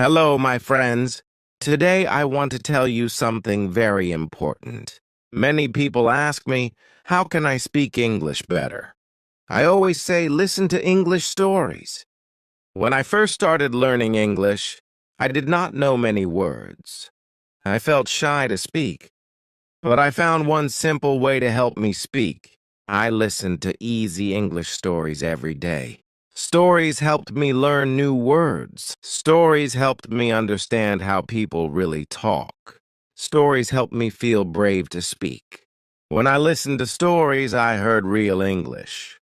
Hello, my friends. Today I want to tell you something very important. Many people ask me, how can I speak English better? I always say, listen to English stories. When I first started learning English, I did not know many words. I felt shy to speak, but I found one simple way to help me speak. I listened to easy English stories every day. Stories helped me learn new words. Stories helped me understand how people really talk. Stories helped me feel brave to speak. When I listened to stories, I heard real English.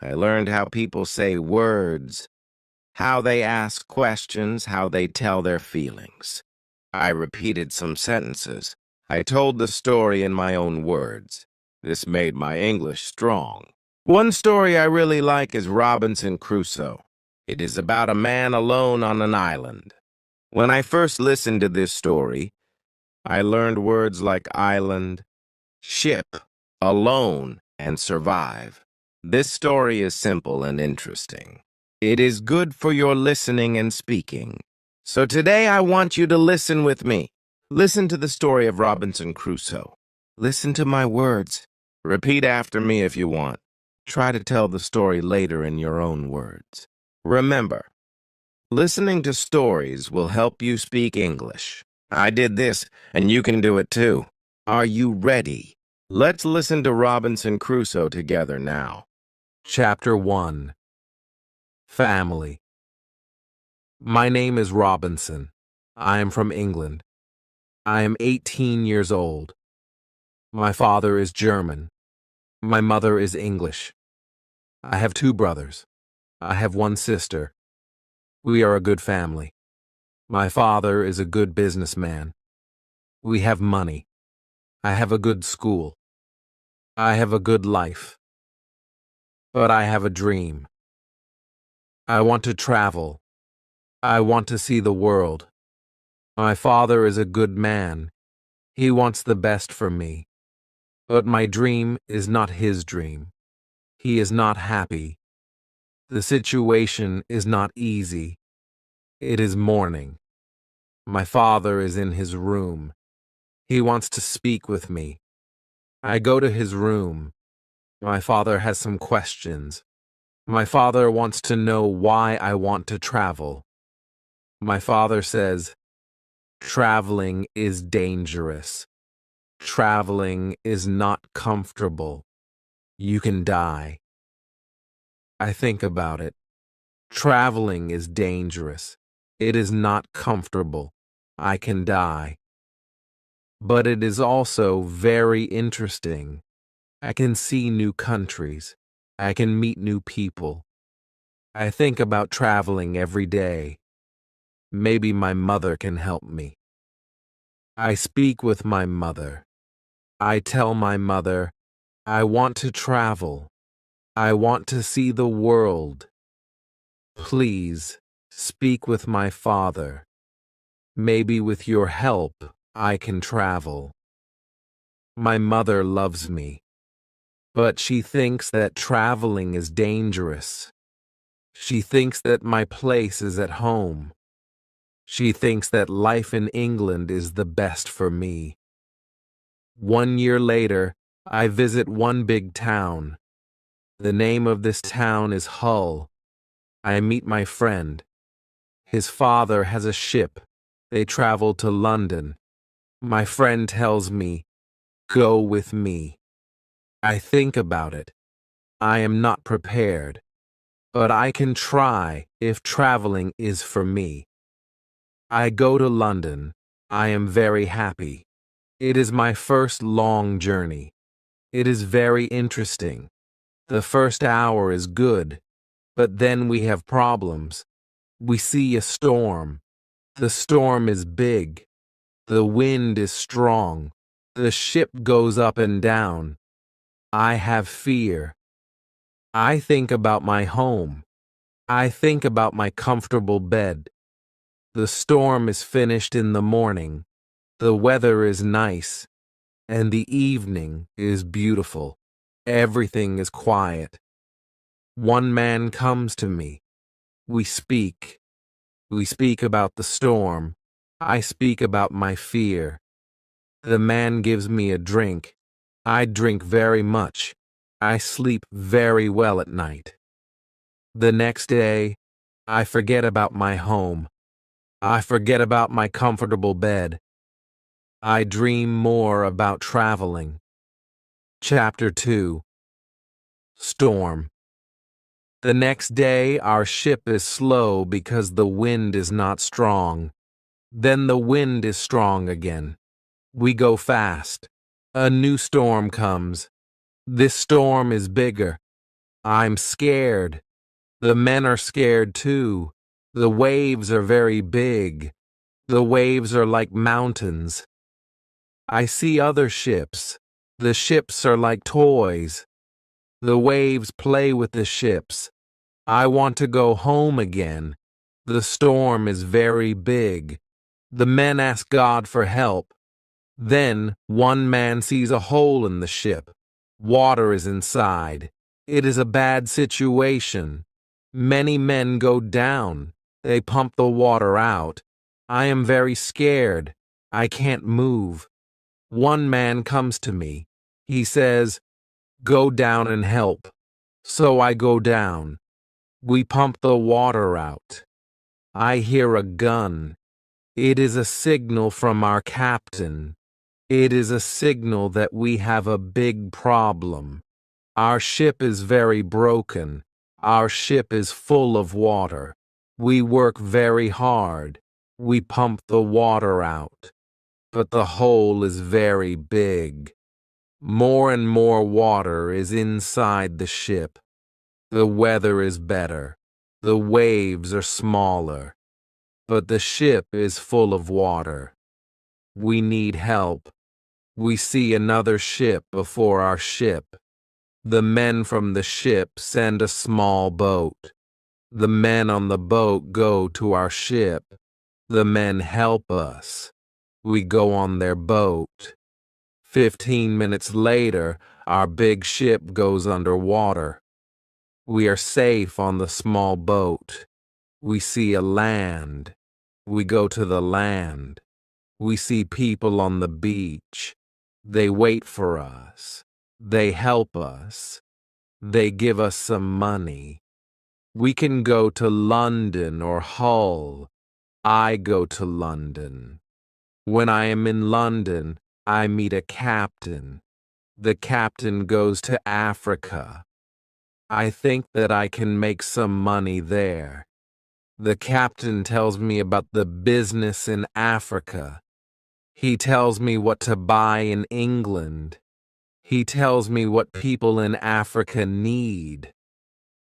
I learned how people say words, how they ask questions, how they tell their feelings. I repeated some sentences. I told the story in my own words. This made my English strong. One story I really like is Robinson Crusoe. It is about a man alone on an island. When I first listened to this story, I learned words like island, ship, alone, and survive. This story is simple and interesting. It is good for your listening and speaking. So today I want you to listen with me. Listen to the story of Robinson Crusoe. Listen to my words. Repeat after me if you want. Try to tell the story later in your own words. Remember, listening to stories will help you speak English. I did this, and you can do it too. Are you ready? Let's listen to Robinson Crusoe together now. Chapter 1. Family. My name is Robinson. I am from England. I am 18 years old. My father is German. My mother is English. I have 2 brothers. I have 1 sister. We are a good family. My father is a good businessman. We have money. I have a good school. I have a good life. But I have a dream. I want to travel. I want to see the world. My father is a good man. He wants the best for me. But my dream is not his dream. He is not happy. The situation is not easy. It is morning. My father is in his room. He wants to speak with me. I go to his room. My father has some questions. My father wants to know why I want to travel. My father says, traveling is dangerous. Traveling is not comfortable. You can die. I think about it. Traveling is dangerous. It is not comfortable. I can die. But it is also very interesting. I can see new countries. I can meet new people. I think about traveling every day. Maybe my mother can help me. I speak with my mother. I tell my mother, I want to travel. I want to see the world. Please, speak with my father. Maybe with your help, I can travel. My mother loves me, but she thinks that traveling is dangerous. She thinks that my place is at home. She thinks that life in England is the best for me. 1 year later, I visit one big town. The name of this town is Hull. I meet my friend. His father has a ship. They travel to London. My friend tells me, go with me. I think about it. I am not prepared, but I can try if traveling is for me. I go to London. I am very happy. It is my first long journey. It is very interesting. The first hour is good, but then we have problems. We see a storm. The storm is big. The wind is strong. The ship goes up and down. I have fear. I think about my home. I think about my comfortable bed. The storm is finished in the morning. The weather is nice. And the evening is beautiful. Everything is quiet. One man comes to me. We speak. We speak about the storm. I speak about my fear. The man gives me a drink. I drink very much. I sleep very well at night. The next day, I forget about my home. I forget about my comfortable bed. I dream more about traveling. Chapter 2. Storm. The next day, our ship is slow because the wind is not strong. Then the wind is strong again. We go fast. A new storm comes. This storm is bigger. I'm scared. The men are scared too. The waves are very big. The waves are like mountains. I see other ships. The ships are like toys. The waves play with the ships. I want to go home again. The storm is very big. The men ask God for help. Then one man sees a hole in the ship. Water is inside. It is a bad situation. Many men go down. They pump the water out. I am very scared. I can't move. One man comes to me. He says, "Go down and help." So I go down. We pump the water out. I hear a gun. It is a signal from our captain. It is a signal that we have a big problem. Our ship is very broken. Our ship is full of water. We work very hard. We pump the water out. But the hole is very big. More and more water is inside the ship. The weather is better. The waves are smaller. But the ship is full of water. We need help. We see another ship before our ship. The men from the ship send a small boat. The men on the boat go to our ship. The men help us. We go on their boat. 15 minutes later, our big ship goes underwater. We are safe on the small boat. We see a land. We go to the land. We see people on the beach. They wait for us. They help us. They give us some money. We can go to London or Hull. I go to London. When I am in London, I meet a captain. The captain goes to Africa. I think that I can make some money there. The captain tells me about the business in Africa. He tells me what to buy in England. He tells me what people in Africa need.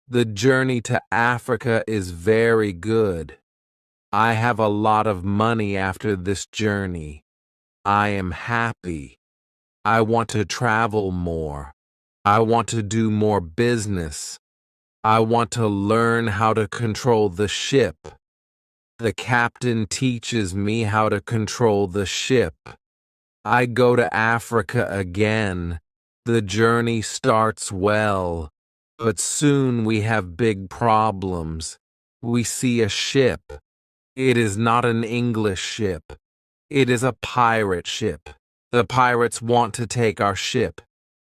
The journey to Africa is very good. I have a lot of money after this journey. I am happy. I want to travel more. I want to do more business. I want to learn how to control the ship. The captain teaches me how to control the ship. I go to Africa again. The journey starts well, but soon we have big problems. We see a ship. It is not an English ship. It is a pirate ship. The pirates want to take our ship.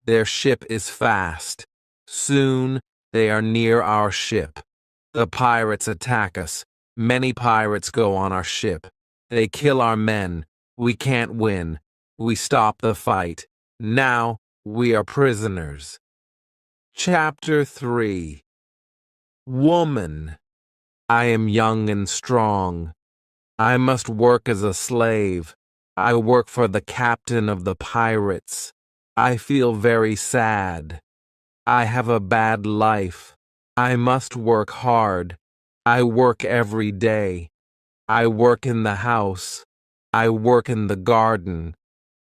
Their ship is fast. Soon they are near our ship. The pirates attack us. Many pirates go on our ship. They kill our men. We can't win. We stop the fight. Now we are prisoners. Chapter 3. Woman. I am young and strong. I must work as a slave. I work for the captain of the pirates. I feel very sad. I have a bad life. I must work hard. I work every day. I work in the house. I work in the garden.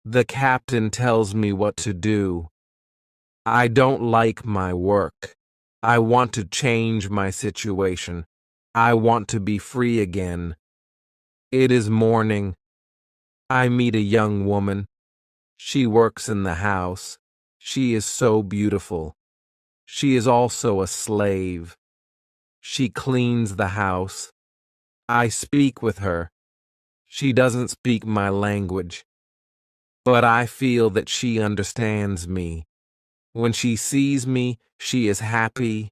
The captain tells me what to do. I don't like my work. I want to change my situation. I want to be free again. It is morning. I meet a young woman. She works in the house. She is so beautiful. She is also a slave. She cleans the house. I speak with her. She doesn't speak my language, but I feel that she understands me. When she sees me, she is happy,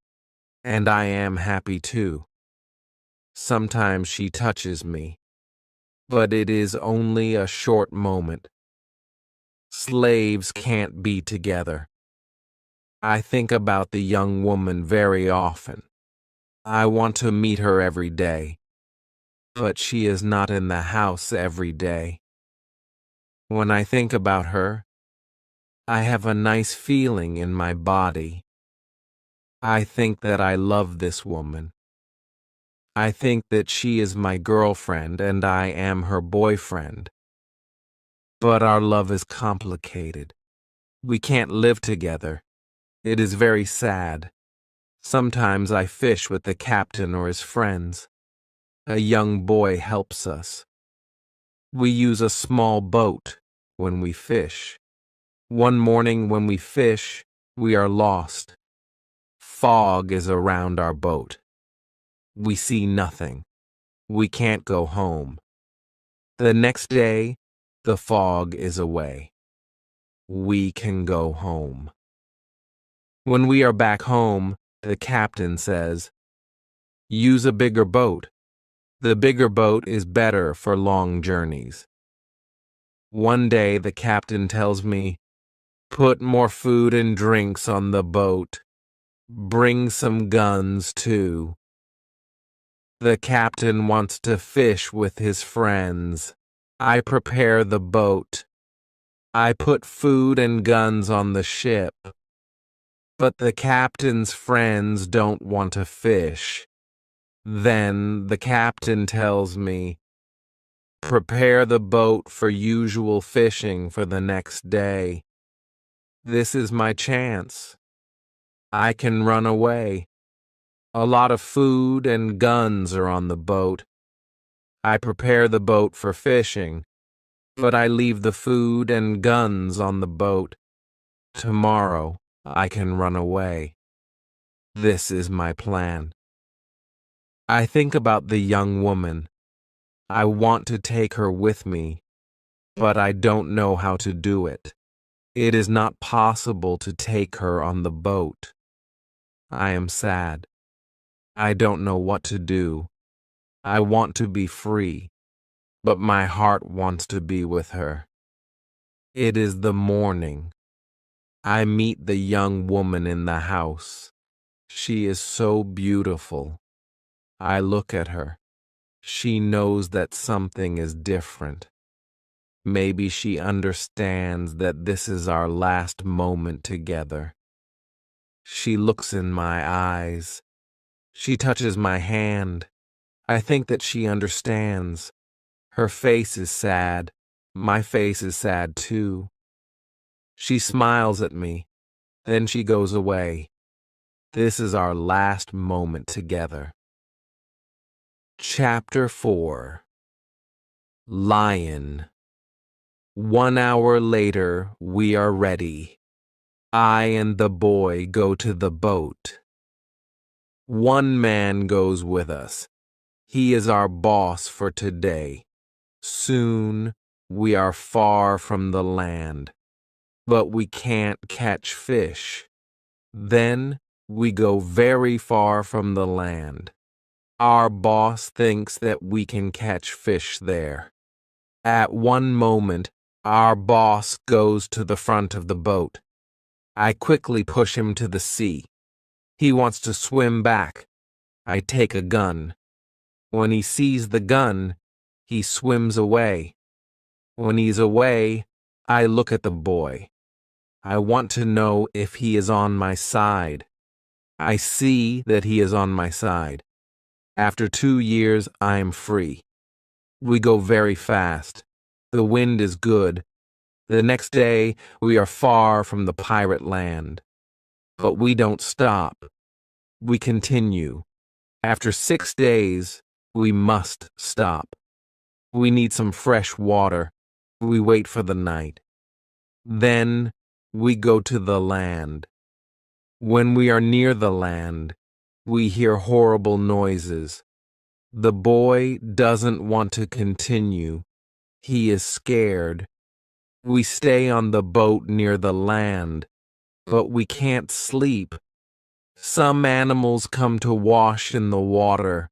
and I am happy too. Sometimes she touches me, but it is only a short moment. Slaves can't be together. I think about the young woman very often. I want to meet her every day, but she is not in the house every day. When I think about her, I have a nice feeling in my body. I think that I love this woman. I think that she is my girlfriend and I am her boyfriend. But our love is complicated. We can't live together. It is very sad. Sometimes I fish with the captain or his friends. A young boy helps us. We use a small boat when we fish. One morning when we fish, we are lost. Fog is around our boat. We see nothing. We can't go home. The next day, the fog is away. We can go home. When we are back home, the captain says, "Use a bigger boat. The bigger boat is better for long journeys." One day the captain tells me, "Put more food and drinks on the boat. Bring some guns too." The captain wants to fish with his friends. I prepare the boat. I put food and guns on the ship. But the captain's friends don't want to fish. Then the captain tells me, "Prepare the boat for usual fishing for the next day." This is my chance. I can run away. A lot of food and guns are on the boat. I prepare the boat for fishing, but I leave the food and guns on the boat. Tomorrow I can run away. This is my plan. I think about the young woman. I want to take her with me, but I don't know how to do it. It is not possible to take her on the boat. I am sad. I don't know what to do. I want to be free, but my heart wants to be with her. It is the morning. I meet the young woman in the house. She is so beautiful. I look at her. She knows that something is different. Maybe she understands that this is our last moment together. She looks in my eyes. She touches my hand. I think that she understands. Her face is sad. My face is sad too. She smiles at me. Then she goes away. This is our last moment together. Chapter 4. Lion. 1 hour later, we are ready. I and the boy go to the boat. One man goes with us. He is our boss for today. Soon, we are far from the land, but we can't catch fish. Then, we go very far from the land. Our boss thinks that we can catch fish there. At one moment, our boss goes to the front of the boat. I quickly push him to the sea. He wants to swim back. I take a gun. When he sees the gun, he swims away. When he's away, I look at the boy. I want to know if he is on my side. I see that he is on my side. After 2 years, I am free. We go very fast. The wind is good. The next day, we are far from the pirate land. But we don't stop. We continue. After 6 days, we must stop. We need some fresh water. We wait for the night. Then, we go to the land. When we are near the land, we hear horrible noises. The boy doesn't want to continue. He is scared. We stay on the boat near the land, but we can't sleep. Some animals come to wash in the water.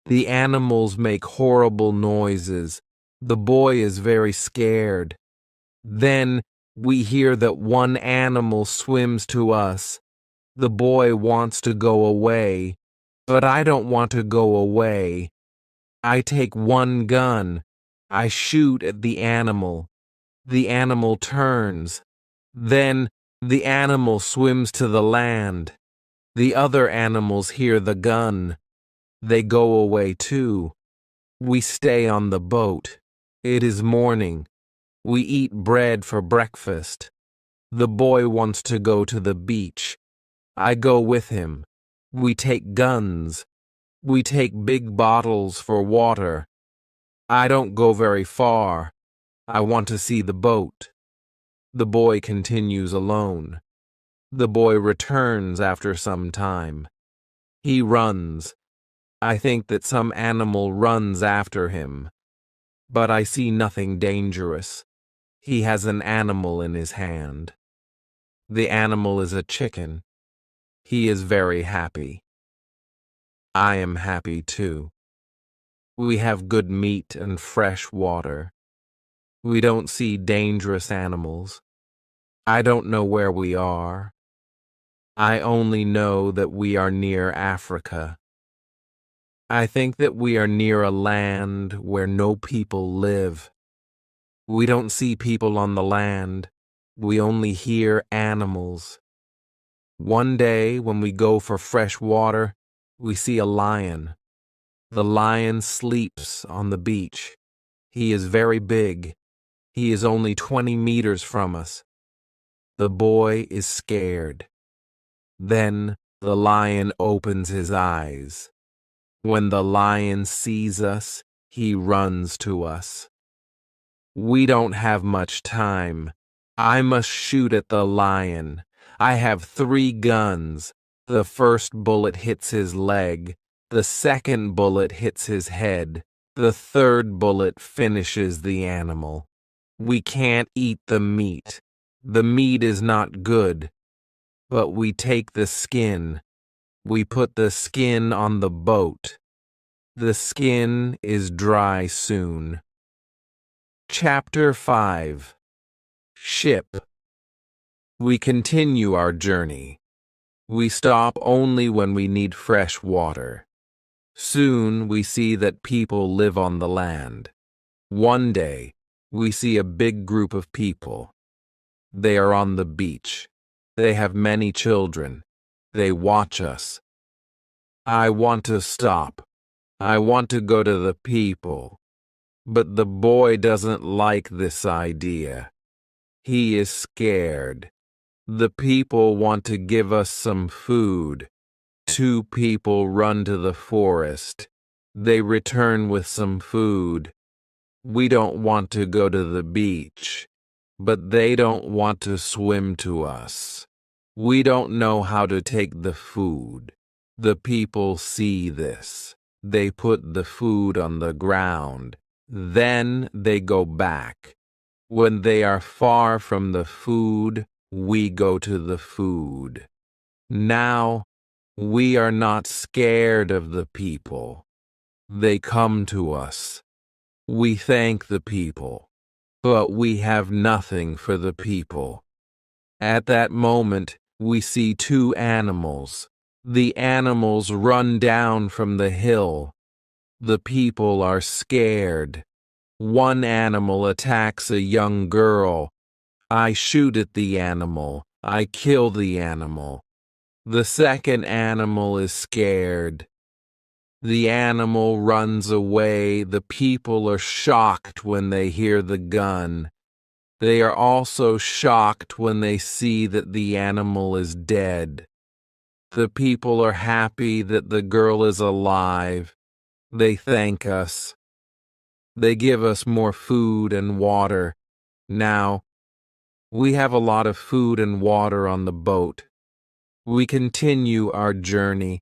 The animals make horrible noises. The boy is very scared. Then we hear that one animal swims to us. The boy wants to go away, but I don't want to go away. I take one gun. I shoot at the animal. The animal turns. Then the animal swims to the land. The other animals hear the gun. They go away too. We stay on the boat. It is morning. We eat bread for breakfast. The boy wants to go to the beach. I go with him. We take guns. We take big bottles for water. I don't go very far. I want to see the boat. The boy continues alone. The boy returns after some time. He runs. I think that some animal runs after him. But I see nothing dangerous. He has an animal in his hand. The animal is a chicken. He is very happy. I am happy too. We have good meat and fresh water. We don't see dangerous animals. I don't know where we are. I only know that we are near Africa. I think that we are near a land where no people live. We don't see people on the land. We only hear animals. One day, when we go for fresh water, we see a lion. The lion sleeps on the beach. He is very big. He is only 20 meters from us. The boy is scared. Then the lion opens his eyes. When the lion sees us, he runs to us. We don't have much time. I must shoot at the lion. I have 3 guns. The first bullet hits his leg. The second bullet hits his head. The third bullet finishes the animal. We can't eat the meat. The meat is not good. But we take the skin. We put the skin on the boat. The skin is dry soon. Chapter 5. Ship. We continue our journey. We stop only when we need fresh water. Soon we see that people live on the land. One day, we see a big group of people. They are on the beach. They have many children. They watch us. I want to stop. I want to go to the people. But the boy doesn't like this idea. He is scared. The people want to give us some food. 2 people run to the forest. They return with some food. We don't want to go to the beach, but they don't want to swim to us. We don't know how to take the food. The people see this. They put the food on the ground. Then they go back. When they are far from the food, we go to the food. Now, we are not scared of the people. They come to us. We thank the people, but we have nothing for the people. At that moment, we see 2 animals. The animals run down from the hill. The people are scared. One animal attacks a young girl. I shoot at the animal. I kill the animal. The second animal is scared. The animal runs away. The people are shocked when they hear the gun. They are also shocked when they see that the animal is dead. The people are happy that the girl is alive. They thank us. They give us more food and water. Now, we have a lot of food and water on the boat. We continue our journey.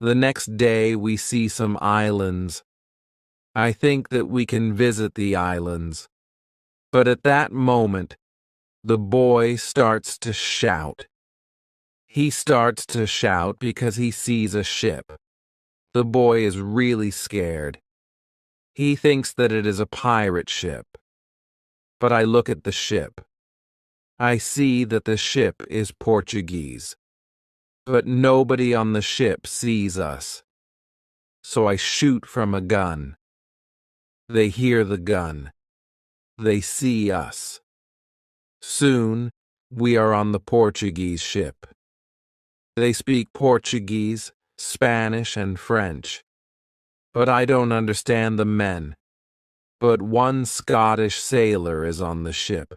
The next day we see some islands. I think that we can visit the islands. But at that moment, the boy starts to shout. He starts to shout because he sees a ship. The boy is really scared. He thinks that it is a pirate ship. But I look at the ship. I see that the ship is Portuguese. But nobody on the ship sees us. So I shoot from a gun. They hear the gun. They see us. Soon, we are on the Portuguese ship. They speak Portuguese, Spanish, and French. But I don't understand the men. But one Scottish sailor is on the ship.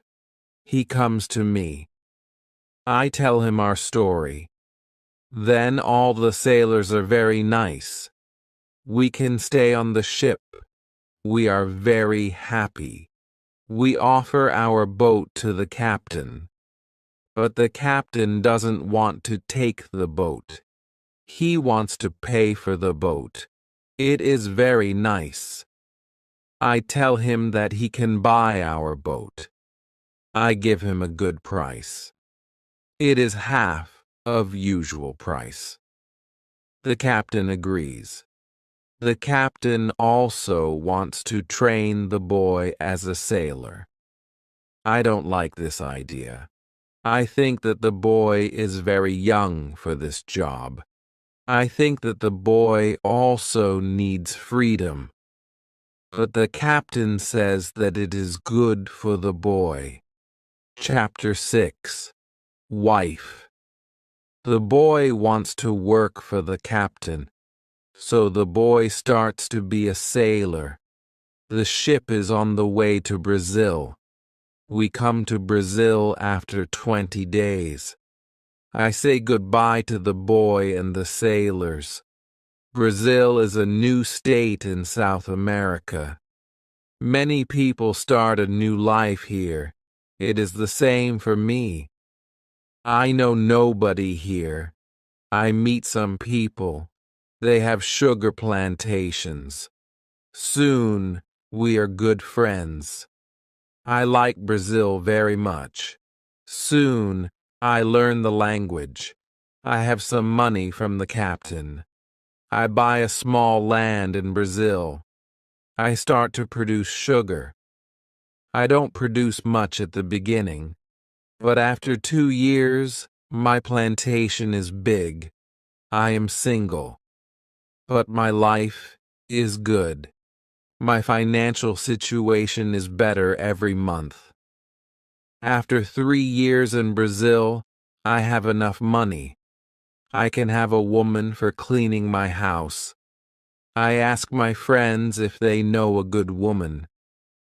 He comes to me. I tell him our story. Then all the sailors are very nice. We can stay on the ship. We are very happy. We offer our boat to the captain. But the captain doesn't want to take the boat. He wants to pay for the boat. It is very nice. I tell him that he can buy our boat. I give him a good price. It is half of usual price. The captain agrees. The captain also wants to train the boy as a sailor. I don't like this idea. I think that the boy is very young for this job. I think that the boy also needs freedom. But the captain says that it is good for the boy. Chapter 6. Wife. The boy wants to work for the captain, so the boy starts to be a sailor. The ship is on the way to Brazil. We come to Brazil after 20 days. I say goodbye to the boy and the sailors. Brazil is a new state in South America. Many people start a new life here. It is the same for me. I know nobody here. I meet some people. They have sugar plantations. Soon, we are good friends. I like Brazil very much. Soon, I learn the language. I have some money from the captain. I buy a small land in Brazil. I start to produce sugar. I don't produce much at the beginning, but after 2 years, my plantation is big. I am single, but my life is good. My financial situation is better every month. After 3 years in Brazil, I have enough money. I can have a woman for cleaning my house. I ask my friends if they know a good woman.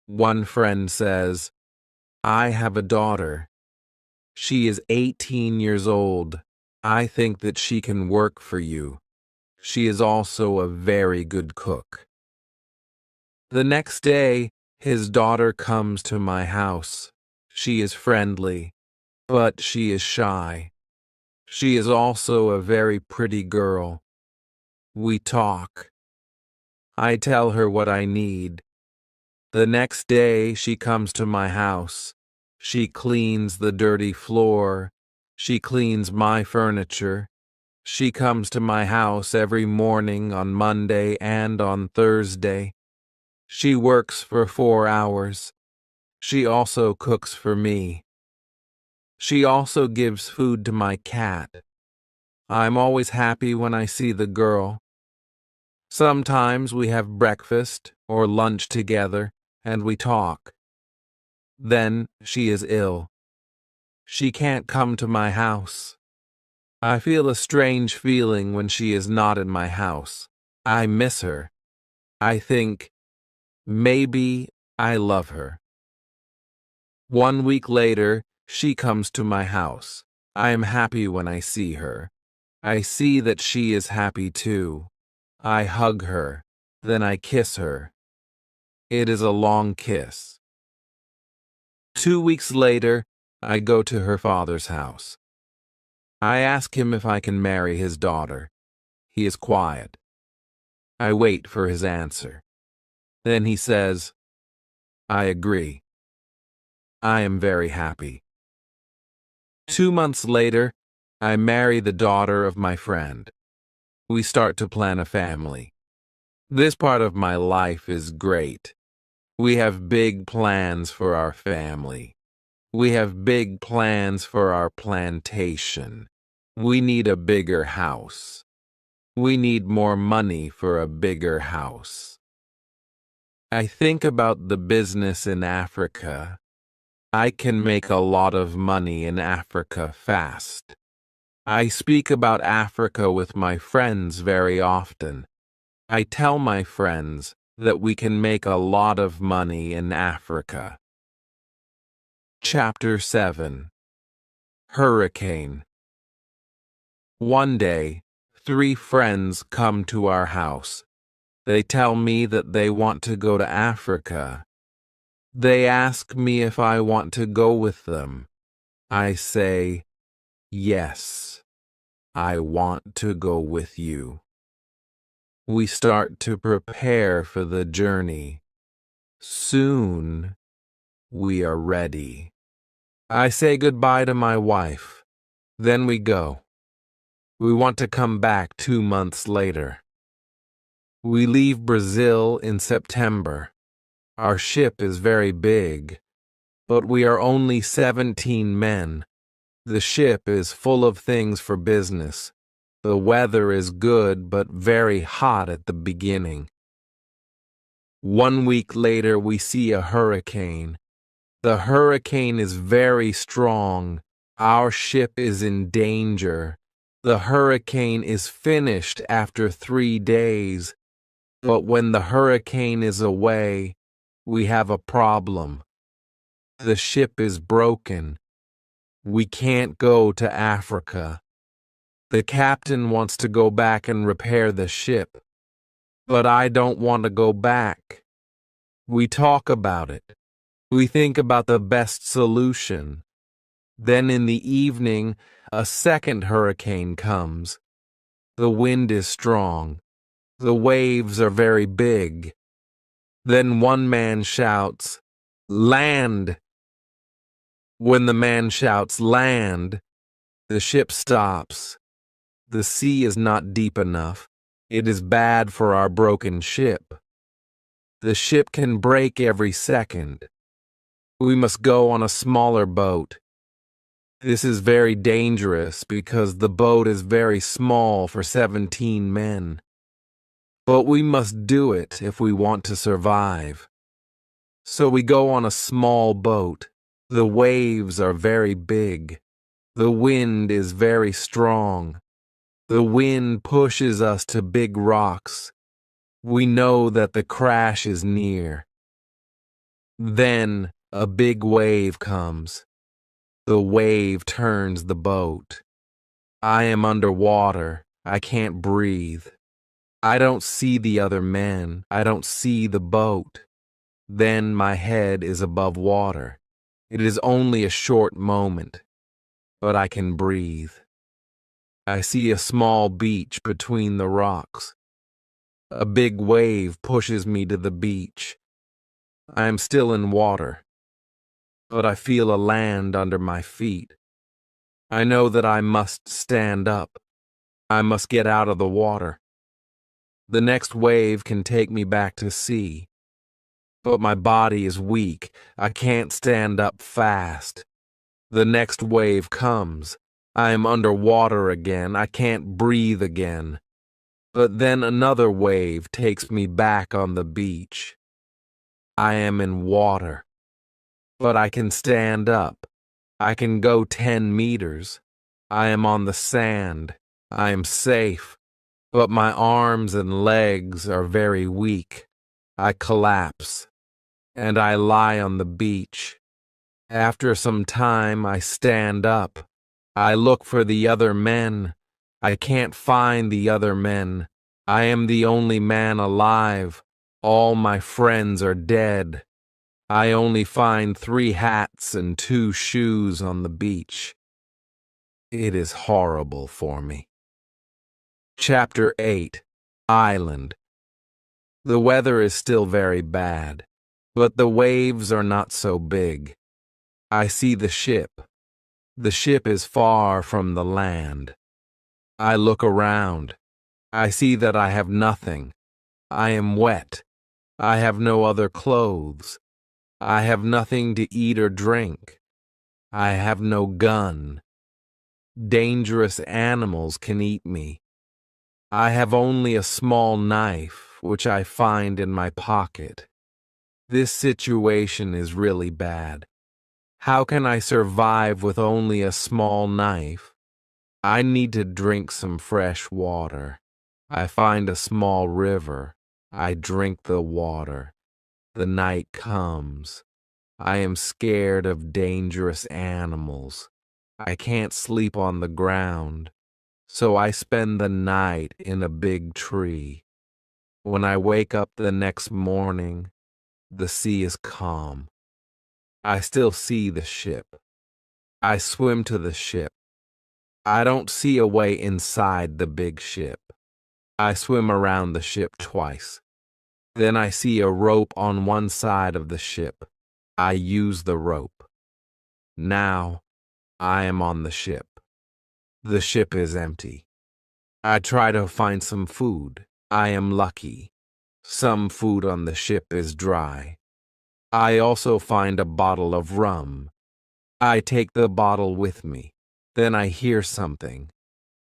One friend says, I have a daughter. She is 18 years old. I think that she can work for you. She is also a very good cook. The next day, his daughter comes to my house. She is friendly, but she is shy. She is also a very pretty girl. We talk. I tell her what I need. The next day, she comes to my house. She cleans the dirty floor. She cleans my furniture. She comes to my house every morning on Monday and on Thursday. She works for 4 hours. She also cooks for me. She also gives food to my cat. I'm always happy when I see the girl. Sometimes we have breakfast or lunch together, and we talk. Then she is ill. She can't come to my house. I feel a strange feeling when she is not in my house. I miss her. I think, maybe I love her. 1 week later, she comes to my house. I am happy when I see her. I see that she is happy too. I hug her. Then I kiss her. It is a long kiss. 2 weeks later, I go to her father's house. I ask him if I can marry his daughter. He is quiet. I wait for his answer. Then he says, I agree. I am very happy. 2 months later, I marry the daughter of my friend. We start to plan a family. This part of my life is great. We have big plans for our family. We have big plans for our plantation. We need a bigger house. We need more money for a bigger house. I think about the business in Africa. I can make a lot of money in Africa fast. I speak about Africa with my friends very often. I tell my friends that we can make a lot of money in Africa. Chapter 7. Hurricane. One day, 3 friends come to our house. They tell me that they want to go to Africa. They ask me if I want to go with them. I say, yes, I want to go with you. We start to prepare for the journey. Soon, we are ready. I say goodbye to my wife. Then we go. We want to come back 2 months later. We leave Brazil in September. Our ship is very big, but we are only 17 men. The ship is full of things for business. The weather is good but very hot at the beginning. 1 week later, we see a hurricane. The hurricane is very strong. Our ship is in danger. The hurricane is finished after 3 days. But when the hurricane is away, we have a problem. The ship is broken. We can't go to Africa. The captain wants to go back and repair the ship. But I don't want to go back. We talk about it. We think about the best solution. Then in the evening, a second hurricane comes. The wind is strong. The waves are very big. Then one man shouts, "Land!" When the man shouts, "Land!" the ship stops. The sea is not deep enough. It is bad for our broken ship. The ship can break every second. We must go on a smaller boat. This is very dangerous because the boat is very small for 17 men. But we must do it if we want to survive. So we go on a small boat. The waves are very big. The wind is very strong. The wind pushes us to big rocks. We know that the crash is near. Then a big wave comes. The wave turns the boat. I am underwater. I can't breathe. I don't see the other men. I don't see the boat. Then my head is above water. It is only a short moment, but I can breathe. I see a small beach between the rocks. A big wave pushes me to the beach. I am still in water, but I feel a land under my feet. I know that I must stand up. I must get out of the water. The next wave can take me back to sea. But my body is weak. I can't stand up fast. The next wave comes. I am underwater again. I can't breathe again. But then another wave takes me back on the beach. I am in water. But I can stand up. I can go 10 meters. I am on the sand. I am safe. But my arms and legs are very weak. I collapse. And I lie on the beach. After some time, I stand up. I look for the other men. I can't find the other men. I am the only man alive. All my friends are dead. I only find 3 hats and 2 shoes on the beach. It is horrible for me. Chapter 8. Island. The weather is still very bad, but the waves are not so big. I see the ship. The ship is far from the land. I look around. I see that I have nothing. I am wet. I have no other clothes. I have nothing to eat or drink. I have no gun. Dangerous animals can eat me. I have only a small knife, which I find in my pocket. This situation is really bad. How can I survive with only a small knife? I need to drink some fresh water. I find a small river. I drink the water. The night comes. I am scared of dangerous animals. I can't sleep on the ground, so I spend the night in a big tree. When I wake up the next morning, the sea is calm. I still see the ship. I swim to the ship. I don't see a way inside the big ship. I swim around the ship twice. Then I see a rope on one side of the ship. I use the rope. Now I am on the ship. The ship is empty. I try to find some food. I am lucky. Some food on the ship is dry. I also find a bottle of rum. I take the bottle with me. Then I hear something.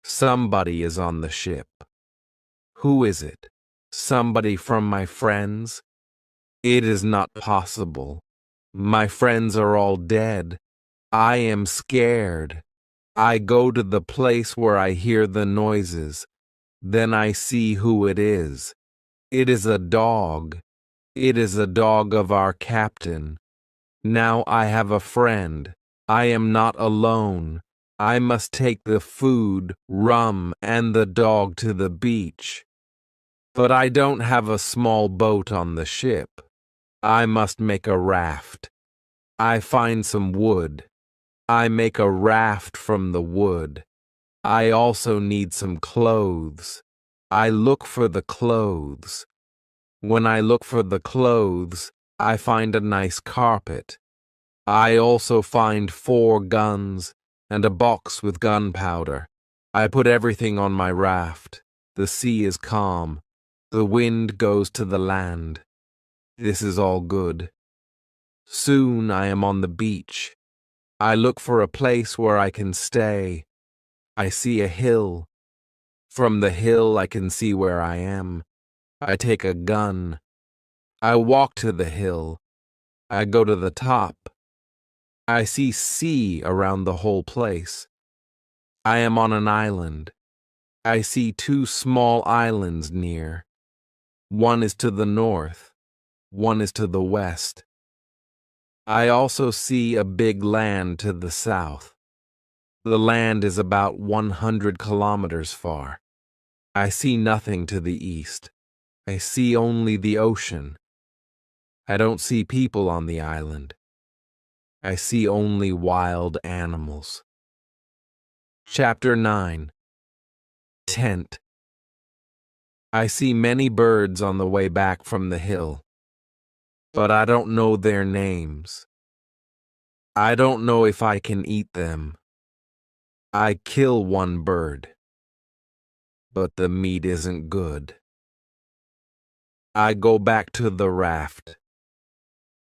Somebody is on the ship. Who is it? Somebody from my friends? It is not possible. My friends are all dead. I am scared. I go to the place where I hear the noises. Then I see who it is. It is a dog. It is a dog of our captain. Now I have a friend. I am not alone. I must take the food, rum, and the dog to the beach. But I don't have a small boat on the ship. I must make a raft. I find some wood. I make a raft from the wood. I also need some clothes. I look for the clothes. When I look for the clothes, I find a nice carpet. I also find 4 guns and a box with gunpowder. I put everything on my raft. The sea is calm. The wind goes to the land. This is all good. Soon I am on the beach. I look for a place where I can stay. I see a hill. From the hill I can see where I am. I take a gun. I walk to the hill. I go to the top. I see sea around the whole place. I am on an island. I see 2 small islands near. One is to the north. One is to the west. I also see a big land to the south. The land is about 100 kilometers far. I see nothing to the east. I see only the ocean. I don't see people on the island. I see only wild animals. Chapter 9. Tent. I see many birds on the way back from the hill, but I don't know their names. I don't know if I can eat them. I kill one bird, but the meat isn't good. I go back to the raft.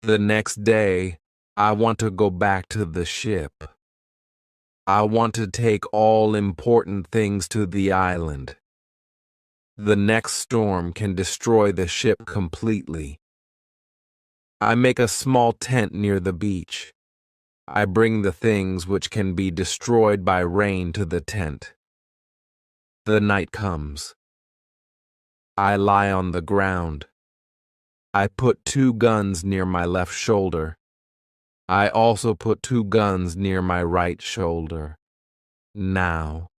The next day, I want to go back to the ship. I want to take all important things to the island. The next storm can destroy the ship completely. I make a small tent near the beach. I bring the things which can be destroyed by rain to the tent. The night comes. I lie on the ground. I put 2 guns near my left shoulder. I also put 2 guns near my right shoulder. Now,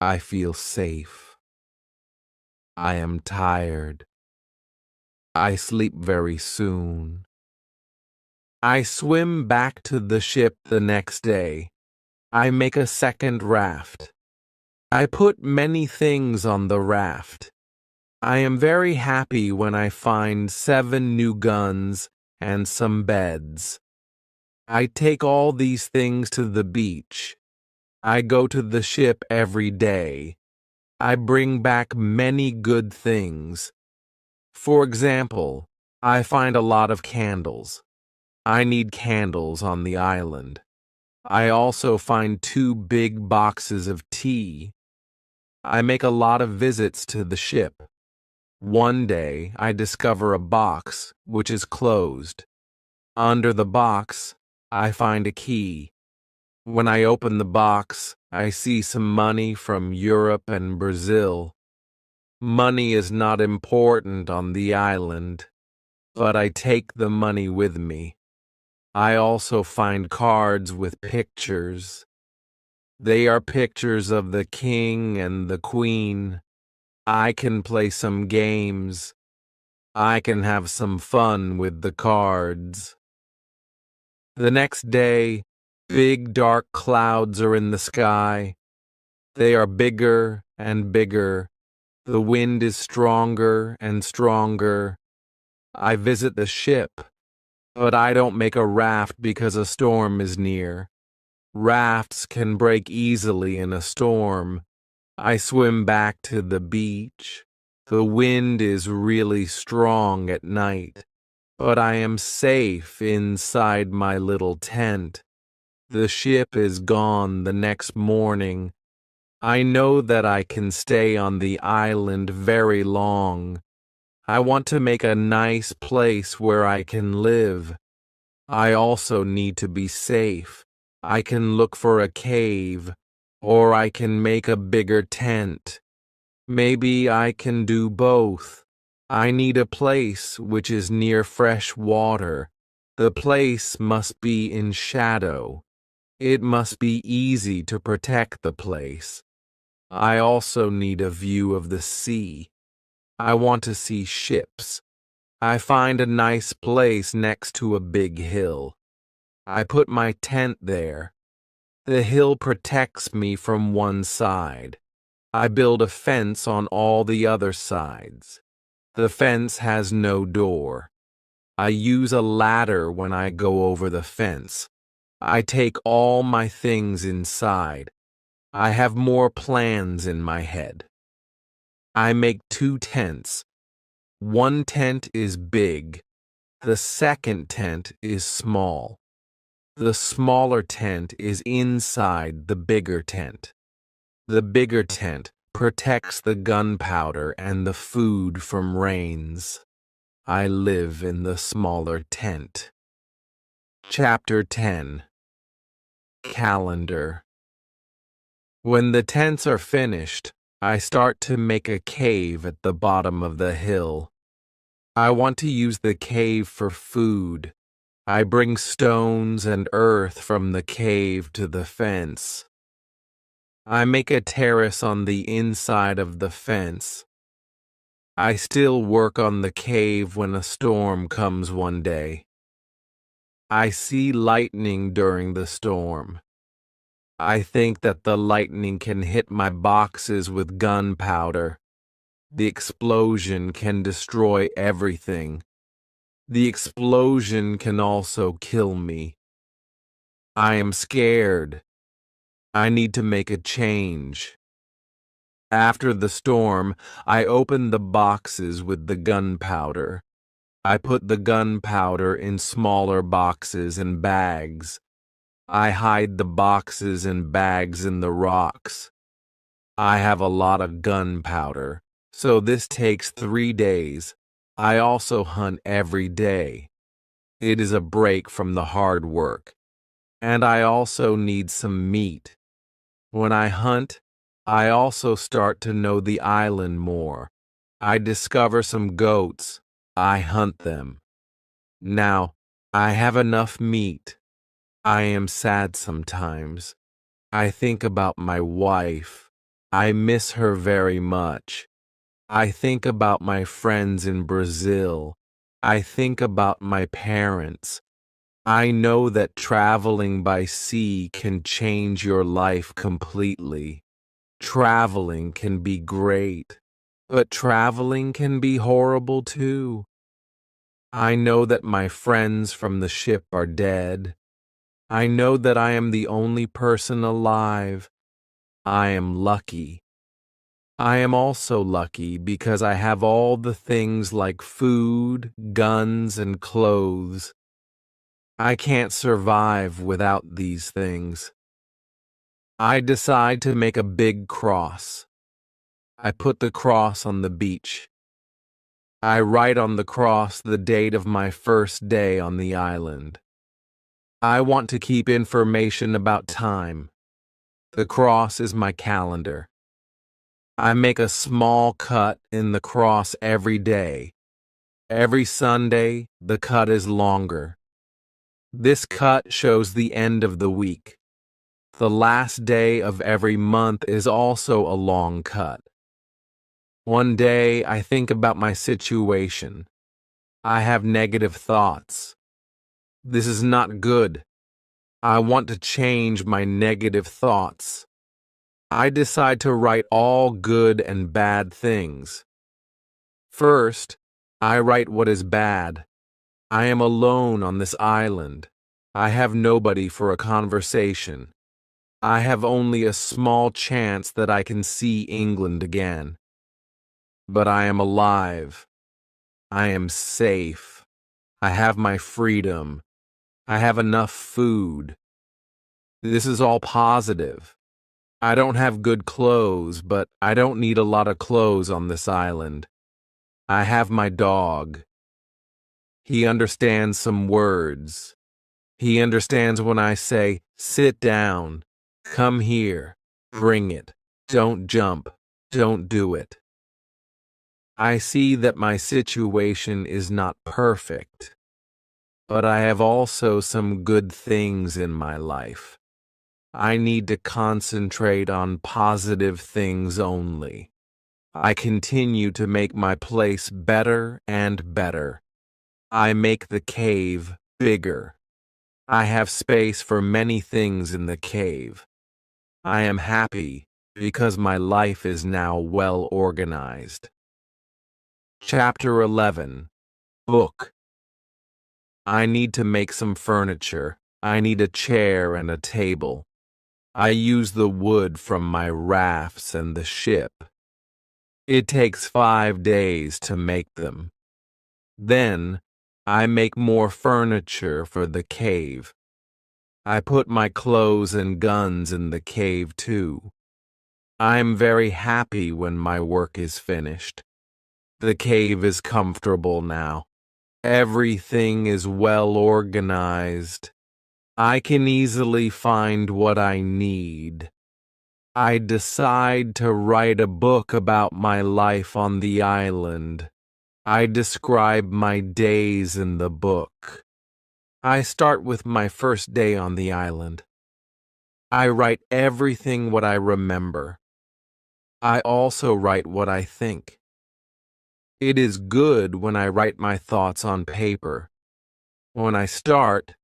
I feel safe. I am tired. I sleep very soon. I swim back to the ship the next day. I make a second raft. I put many things on the raft. I am very happy when I find 7 new guns and some beds. I take all these things to the beach. I go to the ship every day. I bring back many good things. For example, I find a lot of candles. I need candles on the island. I also find 2 big boxes of tea. I make a lot of visits to the ship. One day, I discover a box which is closed. Under the box, I find a key. When I open the box, I see some money from Europe and Brazil. Money is not important on the island, but I take the money with me. I also find cards with pictures. They are pictures of the king and the queen. I can play some games. I can have some fun with the cards. The next day, big dark clouds are in the sky. They are bigger and bigger. The wind is stronger and stronger. I visit the ship, but I don't make a raft because a storm is near. Rafts can break easily in a storm. I swim back to the beach. The wind is really strong at night, but I am safe inside my little tent. The ship is gone the next morning. I know that I can stay on the island very long. I want to make a nice place where I can live. I also need to be safe. I can look for a cave, or I can make a bigger tent. Maybe I can do both. I need a place which is near fresh water. The place must be in shadow. It must be easy to protect the place. I also need a view of the sea. I want to see ships. I find a nice place next to a big hill. I put my tent there. The hill protects me from one side. I build a fence on all the other sides. The fence has no door. I use a ladder when I go over the fence. I take all my things inside. I have more plans in my head. I make 2 tents. One tent is big. The second tent is small. The smaller tent is inside the bigger tent. The bigger tent protects the gunpowder and the food from rains. I live in the smaller tent. Chapter 10. Calendar. When the tents are finished, I start to make a cave at the bottom of the hill. I want to use the cave for food. I bring stones and earth from the cave to the fence. I make a terrace on the inside of the fence. I still work on the cave when a storm comes one day. I see lightning during the storm. I think that the lightning can hit my boxes with gunpowder. The explosion can destroy everything. The explosion can also kill me. I am scared. I need to make a change. After the storm, I open the boxes with the gunpowder. I put the gunpowder in smaller boxes and bags. I hide the boxes and bags in the rocks. I have a lot of gunpowder, so this takes 3 days. I also hunt every day. It is a break from the hard work. And I also need some meat. When I hunt, I also start to know the island more. I discover some goats. I hunt them. Now, I have enough meat. I am sad sometimes. I think about my wife. I miss her very much. I think about my friends in Brazil. I think about my parents. I know that traveling by sea can change your life completely. Traveling can be great, But traveling can be horrible too. I know that my friends from the ship are dead. I know that I am the only person alive. I am lucky. I am also lucky because I have all the things like food, guns, and clothes. I can't survive without these things. I decide to make a big cross. I put the cross on the beach. I write on the cross the date of my first day on the island. I want to keep information about time. The cross is my calendar. I make a small cut in the cross every day. Every Sunday, the cut is longer. This cut shows the end of the week. The last day of every month is also a long cut. One day, I think about my situation. I have negative thoughts. This is not good. I want to change my negative thoughts. I decide to write all good and bad things. First, I write what is bad. I am alone on this island. I have nobody for a conversation. I have only a small chance that I can see England again. But I am alive. I am safe. I have my freedom. I have enough food. This is all positive. I don't have good clothes, but I don't need a lot of clothes on this island. I have my dog. He understands some words. He understands when I say, sit down, come here, bring it, don't jump, don't do it. I see that my situation is not perfect, but I have also some good things in my life. I need to concentrate on positive things only. I continue to make my place better and better. I make the cave bigger. I have space for many things in the cave. I am happy because my life is now well organized. Chapter 11. Book. I need to make some furniture. I need a chair and a table. I use the wood from my rafts and the ship. It takes 5 days to make them. Then, I make more furniture for the cave. I put my clothes and guns in the cave too. I'm very happy when my work is finished. The cave is comfortable now. Everything is well organized. I can easily find what I need. I decide to write a book about my life on the island. I describe my days in the book. I start with my first day on the island. I write everything what I remember. I also write what I think. It is good when I write my thoughts on paper. When I start,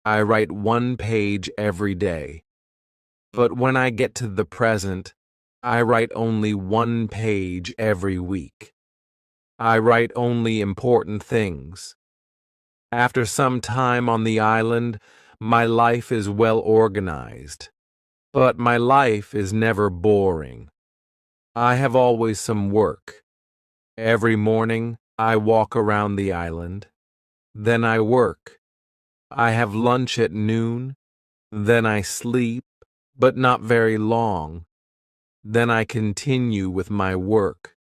I write 1 page every day. But when I get to the present, I write only 1 page every week. I write only important things. After some time on the island, my life is well organized. But my life is never boring. I have always some work. Every morning, I walk around the island. Then I work. I have lunch at noon. Then I sleep, but not very long. Then I continue with my work.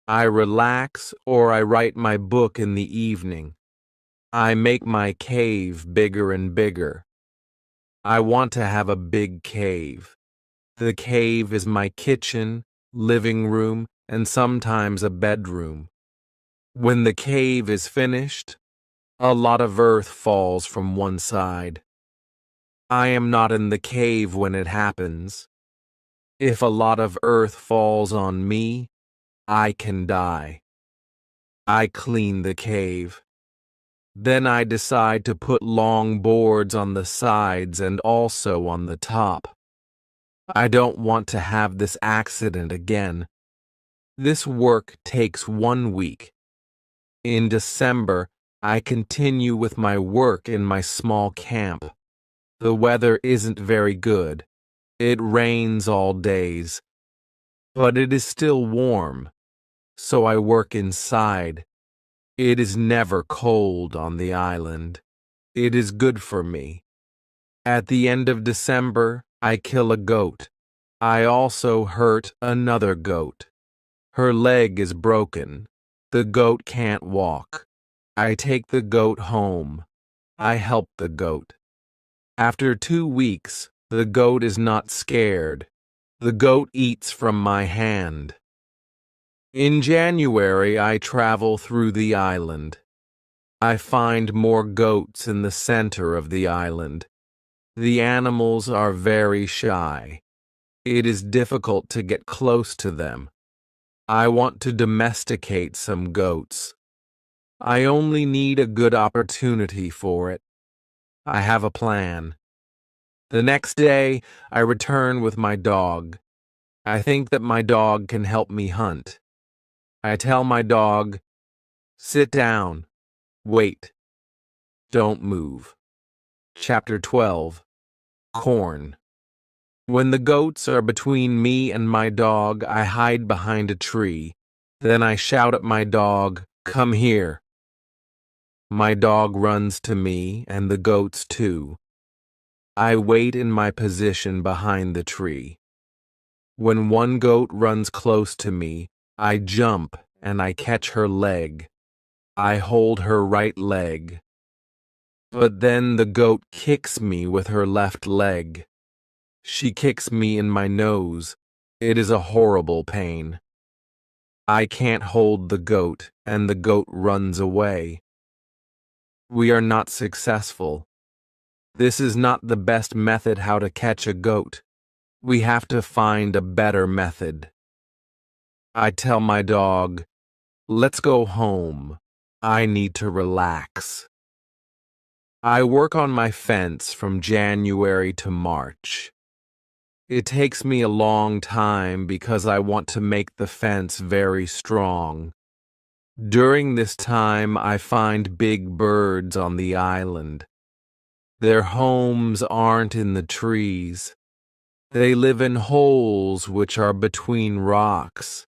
I relax or I write my book in the evening. I make my cave bigger and bigger. I want to have a big cave. The cave is my kitchen, living room, and sometimes a bedroom. When the cave is finished, a lot of earth falls from one side. I am not in the cave when it happens. If a lot of earth falls on me, I can die. I clean the cave. Then I decide to put long boards on the sides and also on the top. I don't want to have this accident again. This work takes 1 week. In December, I continue with my work in my small camp. The weather isn't very good. It rains all days, but it is still warm, so I work inside. It is never cold on the island. It is good for me. At the end of December, I kill a goat. I also hurt another goat. Her leg is broken. The goat can't walk. I take the goat home. I help the goat. After 2 weeks, the goat is not scared. The goat eats from my hand. In January, I travel through the island. I find more goats in the center of the island. The animals are very shy. It is difficult to get close to them. I want to domesticate some goats. I only need a good opportunity for it. I have a plan. The next day, I return with my dog. I think that my dog can help me hunt. I tell my dog, "Sit down. Wait. Don't move." Chapter 12. Corn. When the goats are between me and my dog, I hide behind a tree. Then I shout at my dog, "Come here." My dog runs to me and the goats too. I wait in my position behind the tree. When one goat runs close to me, I jump and I catch her leg. I hold her right leg. But then the goat kicks me with her left leg. She kicks me in my nose. It is a horrible pain. I can't hold the goat, and the goat runs away. We are not successful. This is not the best method how to catch a goat. We have to find a better method. I tell my dog, "Let's go home. I need to relax." I work on my fence from January to March. It takes me a long time because I want to make the fence very strong. During this time, I find big birds on the island. Their homes aren't in the trees. They live in holes which are between rocks.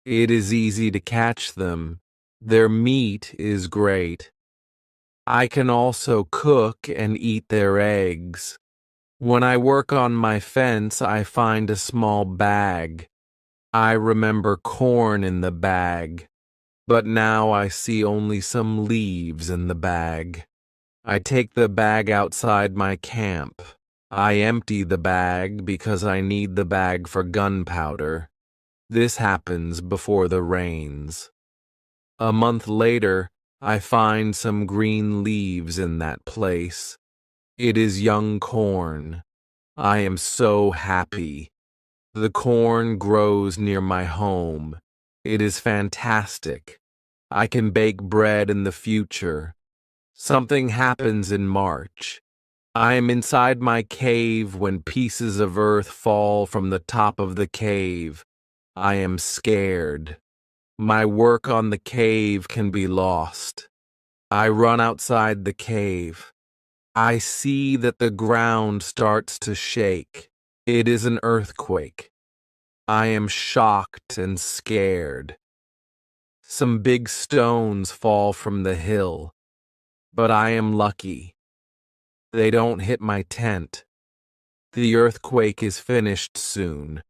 It is easy to catch them. Their meat is great. I can also cook and eat their eggs. When I work on my fence, I find a small bag. I remember corn in the bag, but now I see only some leaves in the bag. I take the bag outside my camp. I empty the bag because I need the bag for gunpowder. This happens before the rains. A month later, I find some green leaves in that place. It is young corn. I am so happy. The corn grows near my home. It is fantastic. I can bake bread in the future. Something happens in March. I am inside my cave when pieces of earth fall from the top of the cave. I am scared. My work on the cave can be lost. I run outside the cave. I see that the ground starts to shake. It is an earthquake. I am shocked and scared. Some big stones fall from the hill, but I am lucky. They don't hit my tent. The earthquake is finished soon,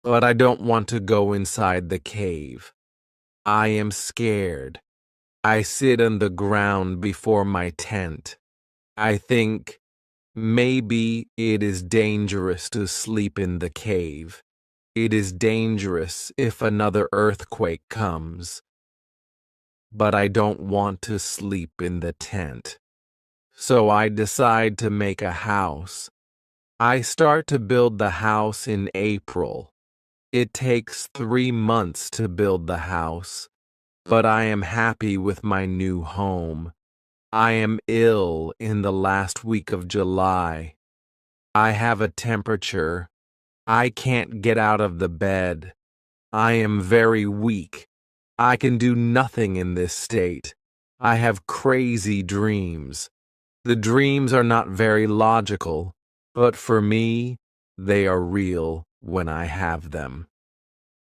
but I don't want to go inside the cave. I am scared. I sit on the ground before my tent. I think maybe it is dangerous to sleep in the cave. It is dangerous if another earthquake comes. But I don't want to sleep in the tent. So I decide to make a house. I start to build the house in April. It takes 3 months to build the house, but I am happy with my new home. I am ill in the last week of July. I have a temperature. I can't get out of the bed. I am very weak. I can do nothing in this state. I have crazy dreams. The dreams are not very logical, but for me, they are real when I have them.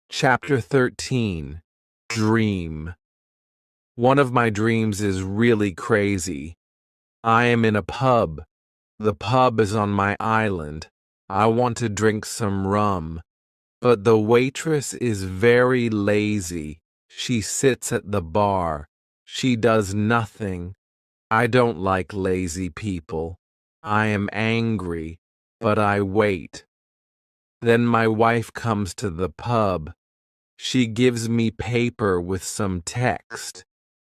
Chapter 13. Dream. One of my dreams is really crazy. I am in a pub. The pub is on my island. I want to drink some rum, but the waitress is very lazy. She sits at the bar. She does nothing. I don't like lazy people. I am angry, but I wait. Then my wife comes to the pub. She gives me paper with some text.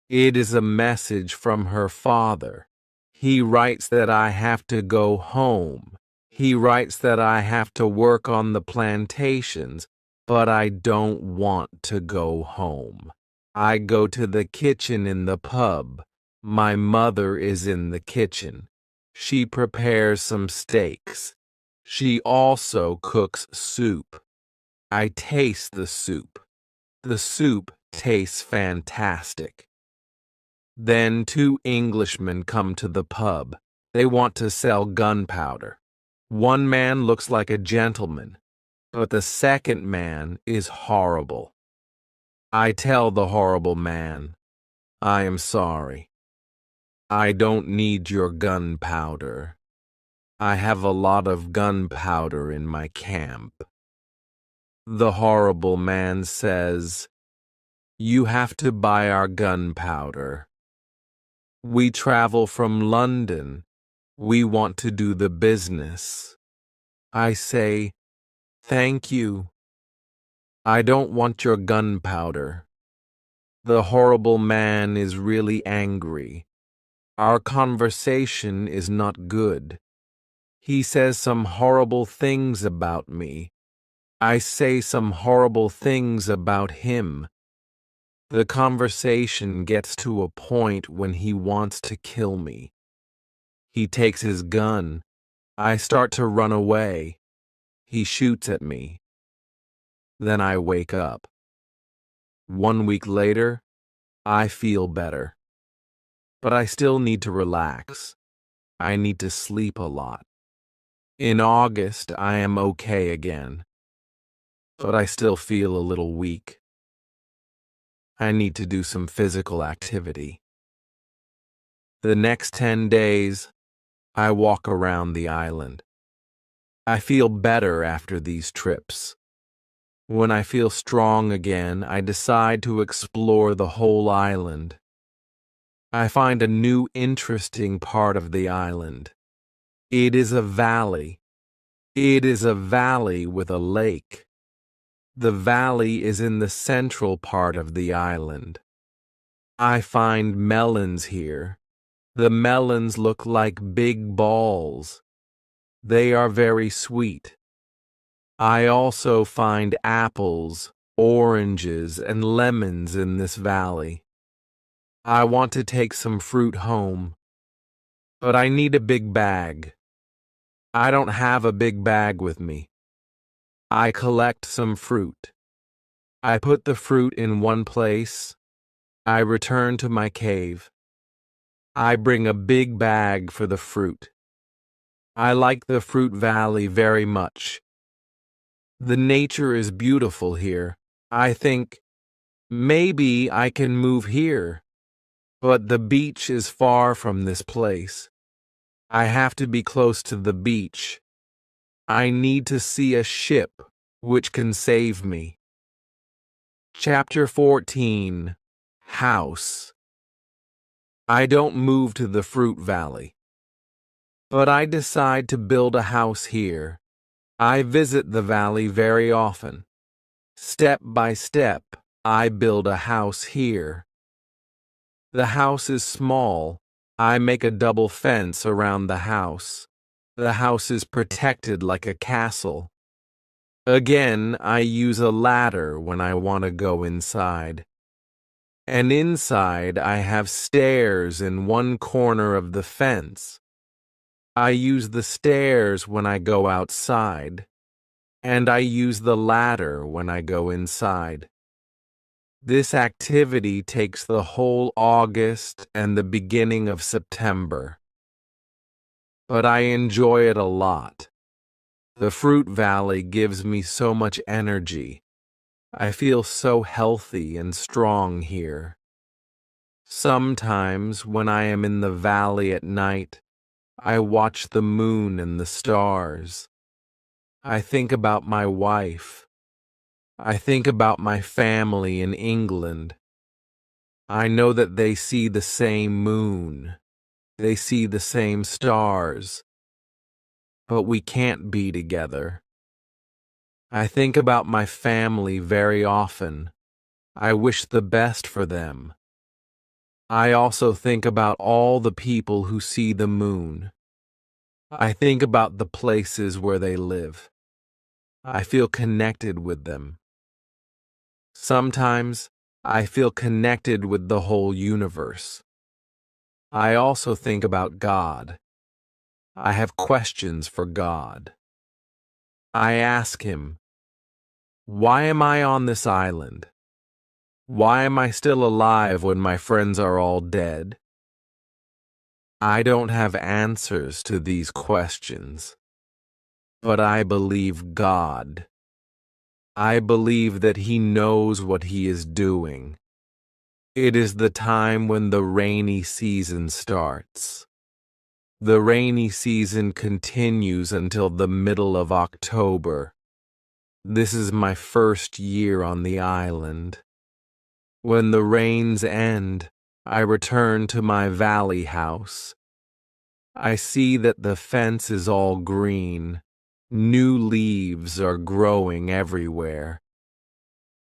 It is a message from her father. He writes that I have to go home. He writes that I have to work on the plantations, but I don't want to go home. I go to the kitchen in the pub. My mother is in the kitchen. She prepares some steaks. She also cooks soup. I taste the soup. The soup tastes fantastic. Then two Englishmen come to the pub. They want to sell gunpowder. One man looks like a gentleman, but the second man is horrible. I tell the horrible man, I am sorry. I don't need your gunpowder. I have a lot of gunpowder in my camp. The horrible man says, you have to buy our gunpowder. We travel from London. We want to do the business. I say, thank you. I don't want your gunpowder. The horrible man is really angry. Our conversation is not good. He says some horrible things about me. I say some horrible things about him. The conversation gets to a point when he wants to kill me. He takes his gun. I start to run away. He shoots at me. Then I wake up. 1 week later, I feel better. But I still need to relax. I need to sleep a lot. In August, I am okay again. But I still feel a little weak. I need to do some physical activity. The next 10 days, I walk around the island. I feel better after these trips. When I feel strong again, I decide to explore the whole island. I find a new interesting part of the island. It is a valley. It is a valley with a lake. The valley is in the central part of the island. I find melons here. The melons look like big balls. They are very sweet. I also find apples, oranges, and lemons in this valley. I want to take some fruit home, but I need a big bag. I don't have a big bag with me. I collect some fruit. I put the fruit in one place. I return to my cave. I bring a big bag for the fruit. I like the fruit valley very much. The nature is beautiful here. I think, maybe I can move here. But the beach is far from this place. I have to be close to the beach. I need to see a ship which can save me. Chapter 14. House. I don't move to the fruit valley, but I decide to build a house here. I visit the valley very often. Step by step, I build a house here. The house is small. I make a double fence around the house. The house is protected like a castle. Again, I use a ladder when I want to go inside. And inside, I have stairs in one corner of the fence. I use the stairs when I go outside. and I use the ladder when I go inside. This activity takes the whole August and the beginning of September, but I enjoy it a lot. The fruit valley gives me so much energy. I feel so healthy and strong here. Sometimes when I am in the valley at night, I watch the moon and the stars. I think about my wife. I think about my family in England. I know that they see the same moon. They see the same stars. But we can't be together. I think about my family very often. I wish the best for them. I also think about all the people who see the moon. I think about the places where they live. I feel connected with them. Sometimes I feel connected with the whole universe. I also think about God. I have questions for God. I ask him, why am I on this island? Why am I still alive when my friends are all dead? I don't have answers to these questions, but I believe God. I believe that he knows what he is doing. It is the time when the rainy season starts. The rainy season continues until the middle of October. This is my first year on the island. When the rains end, I return to my valley house. I see that the fence is all green. New leaves are growing everywhere.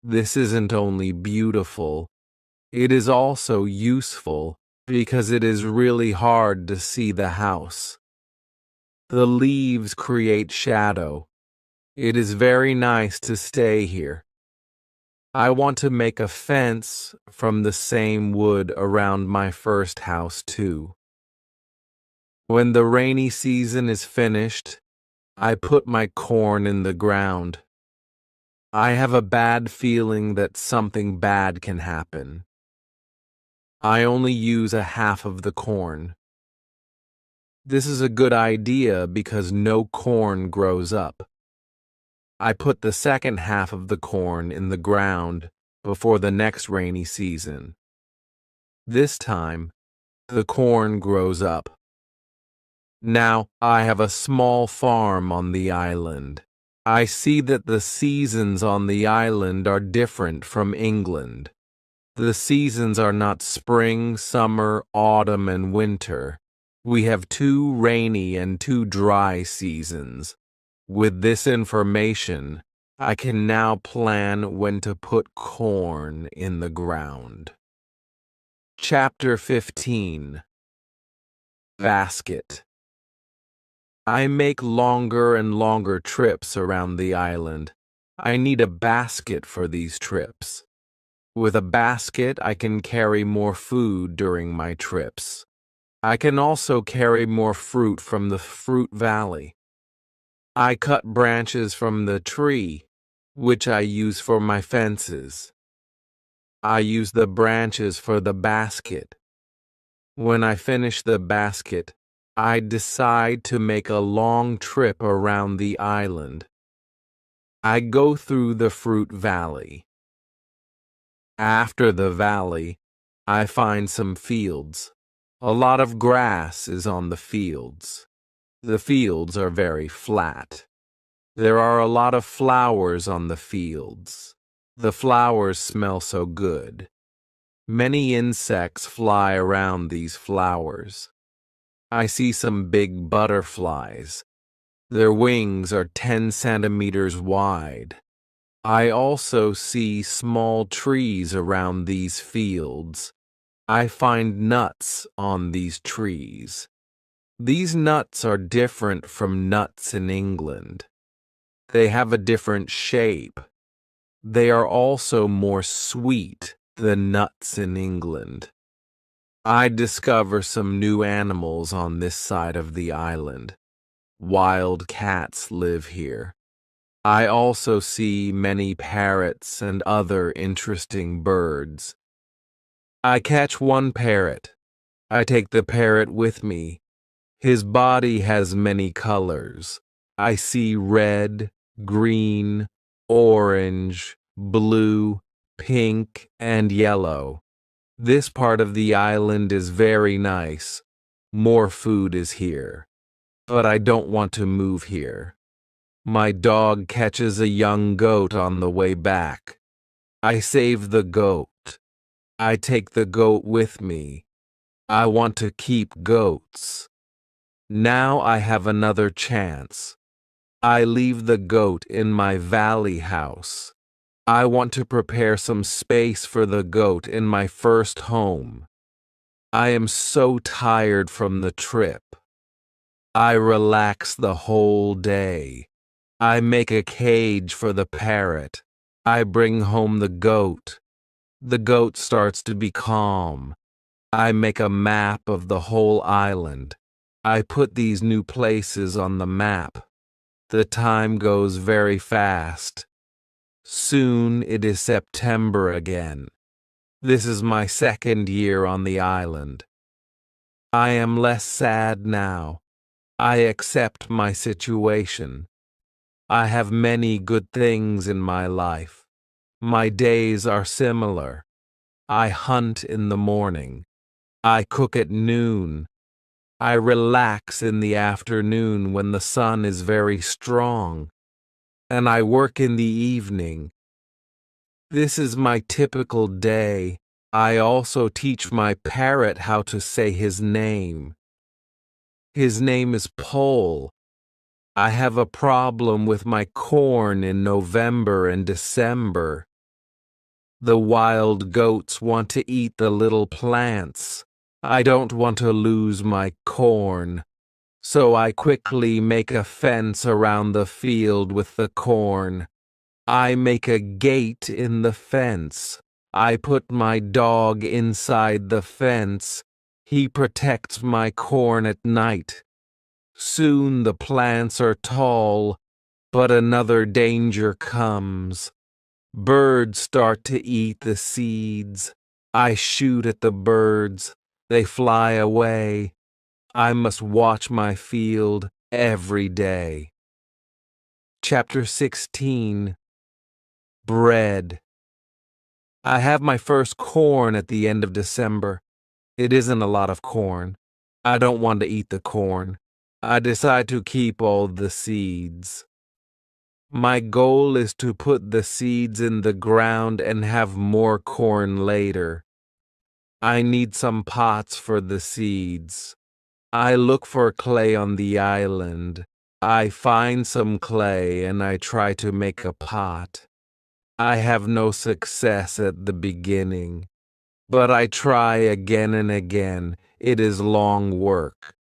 This isn't only beautiful, it is also useful because it is really hard to see the house. The leaves create shadow. It is very nice to stay here. I want to make a fence from the same wood around my first house too. When the rainy season is finished, I put my corn in the ground. I have a bad feeling that something bad can happen. I only use a half of the corn. This is a good idea because no corn grows up. I put the second half of the corn in the ground before the next rainy season. This time, the corn grows up. Now I have a small farm on the island. I see that the seasons on the island are different from England. The seasons are not spring, summer, autumn, and winter. We have 2 rainy and 2 dry seasons. With this information, I can now plan when to put corn in the ground. Chapter 15. Basket. I make longer and longer trips around the island. I need a basket for these trips. With a basket, I can carry more food during my trips. I can also carry more fruit from the fruit valley. I cut branches from the tree, which I use for my fences. I use the branches for the basket. When I finish the basket, I decide to make a long trip around the island. I go through the fruit valley. After the valley, I find some fields. A lot of grass is on the fields. The fields are very flat. There are a lot of flowers on the fields. The flowers smell so good. Many insects fly around these flowers. I see some big butterflies. Their wings are 10 centimeters wide. I also see small trees around these fields. I find nuts on these trees. These nuts are different from nuts in England. They have a different shape. They are also more sweet than nuts in England. I discover some new animals on this side of the island. Wild cats live here. I also see many parrots and other interesting birds. I catch one parrot. I take the parrot with me. His body has many colors. I see red, green, orange, blue, pink, and yellow. This part of the island is very nice. More food is here. But I don't want to move here. My dog catches a young goat on the way back. I save the goat. I take the goat with me. I want to keep goats. Now I have another chance. I leave the goat in my valley house. I want to prepare some space for the goat in my first home. I am so tired from the trip. I relax the whole day. I make a cage for the parrot. I bring home the goat. The goat starts to be calm. I make a map of the whole island. I put these new places on the map. The time goes very fast. Soon it is September again. This is my second year on the island. I am less sad now. I accept my situation. I have many good things in my life. My days are similar. I hunt in the morning. I cook at noon. I relax in the afternoon when the sun is very strong. And I work in the evening. This is my typical day. I also teach my parrot how to say his name. His name is Pole. I have a problem with my corn in November and December. The wild goats want to eat the little plants. I don't want to lose my corn, so I quickly make a fence around the field with the corn. I make a gate in the fence. I put my dog inside the fence. He protects my corn at night. Soon the plants are tall, but another danger comes. Birds start to eat the seeds. I shoot at the birds. They fly away. I must watch my field every day. Chapter 16. Bread. I have my first corn at the end of December. It isn't a lot of corn. I don't want to eat the corn. I decide to keep all the seeds. My goal is to put the seeds in the ground and have more corn later. I need some pots for the seeds. I look for clay on the island. I find some clay and I try to make a pot. I have no success at the beginning, but I try again and again. It is long work.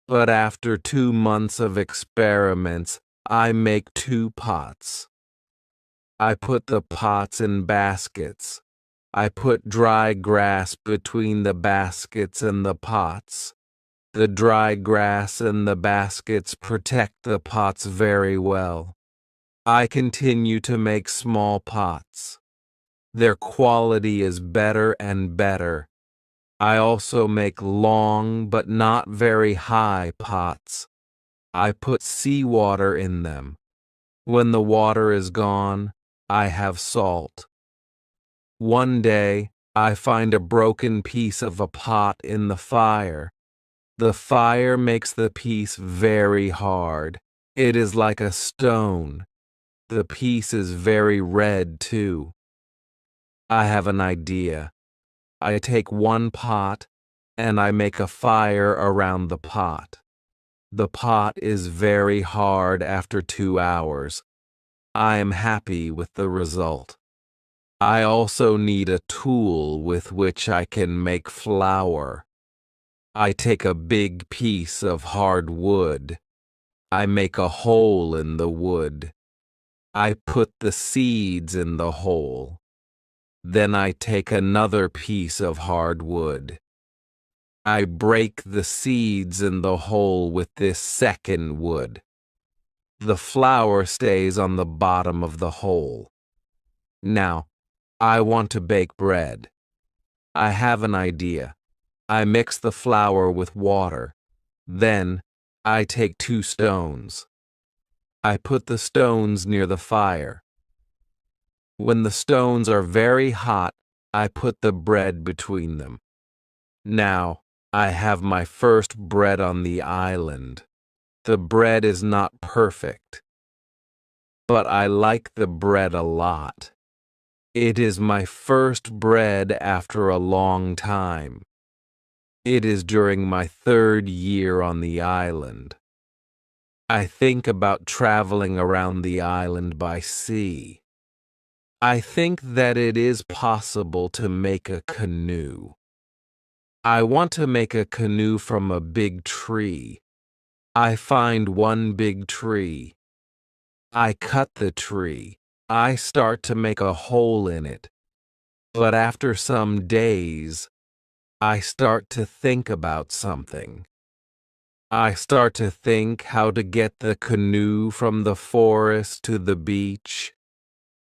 But after 2 months of experiments, I make 2 pots. I put the pots in baskets. I put dry grass between the baskets and the pots. The dry grass and the baskets protect the pots very well. I continue to make small pots. Their quality is better and better. I also make long but not very high pots. I put seawater in them. When the water is gone, I have salt. One day, I find a broken piece of a pot in the fire. The fire makes the piece very hard. It is like a stone. The piece is very red, too. I have an idea. I take one pot and I make a fire around the pot. The pot is very hard after 2 hours. I am happy with the result. I also need a tool with which I can make flour. I take a big piece of hard wood. I make a hole in the wood. I put the seeds in the hole. Then I take another piece of hard wood. I break the seeds in the hole with this second wood. The flour stays on the bottom of the hole. Now, I want to bake bread. I have an idea. I mix the flour with water. Then, I take 2 stones. I put the stones near the fire. When the stones are very hot, I put the bread between them. Now, I have my first bread on the island. The bread is not perfect, but I like the bread a lot. It is my first bread after a long time. It is during my 3rd year on the island. I think about traveling around the island by sea. I think that it is possible to make a canoe. I want to make a canoe from a big tree. I find one big tree. I cut the tree. I start to make a hole in it. But after some days, I start to think about something. I start to think how to get the canoe from the forest to the beach.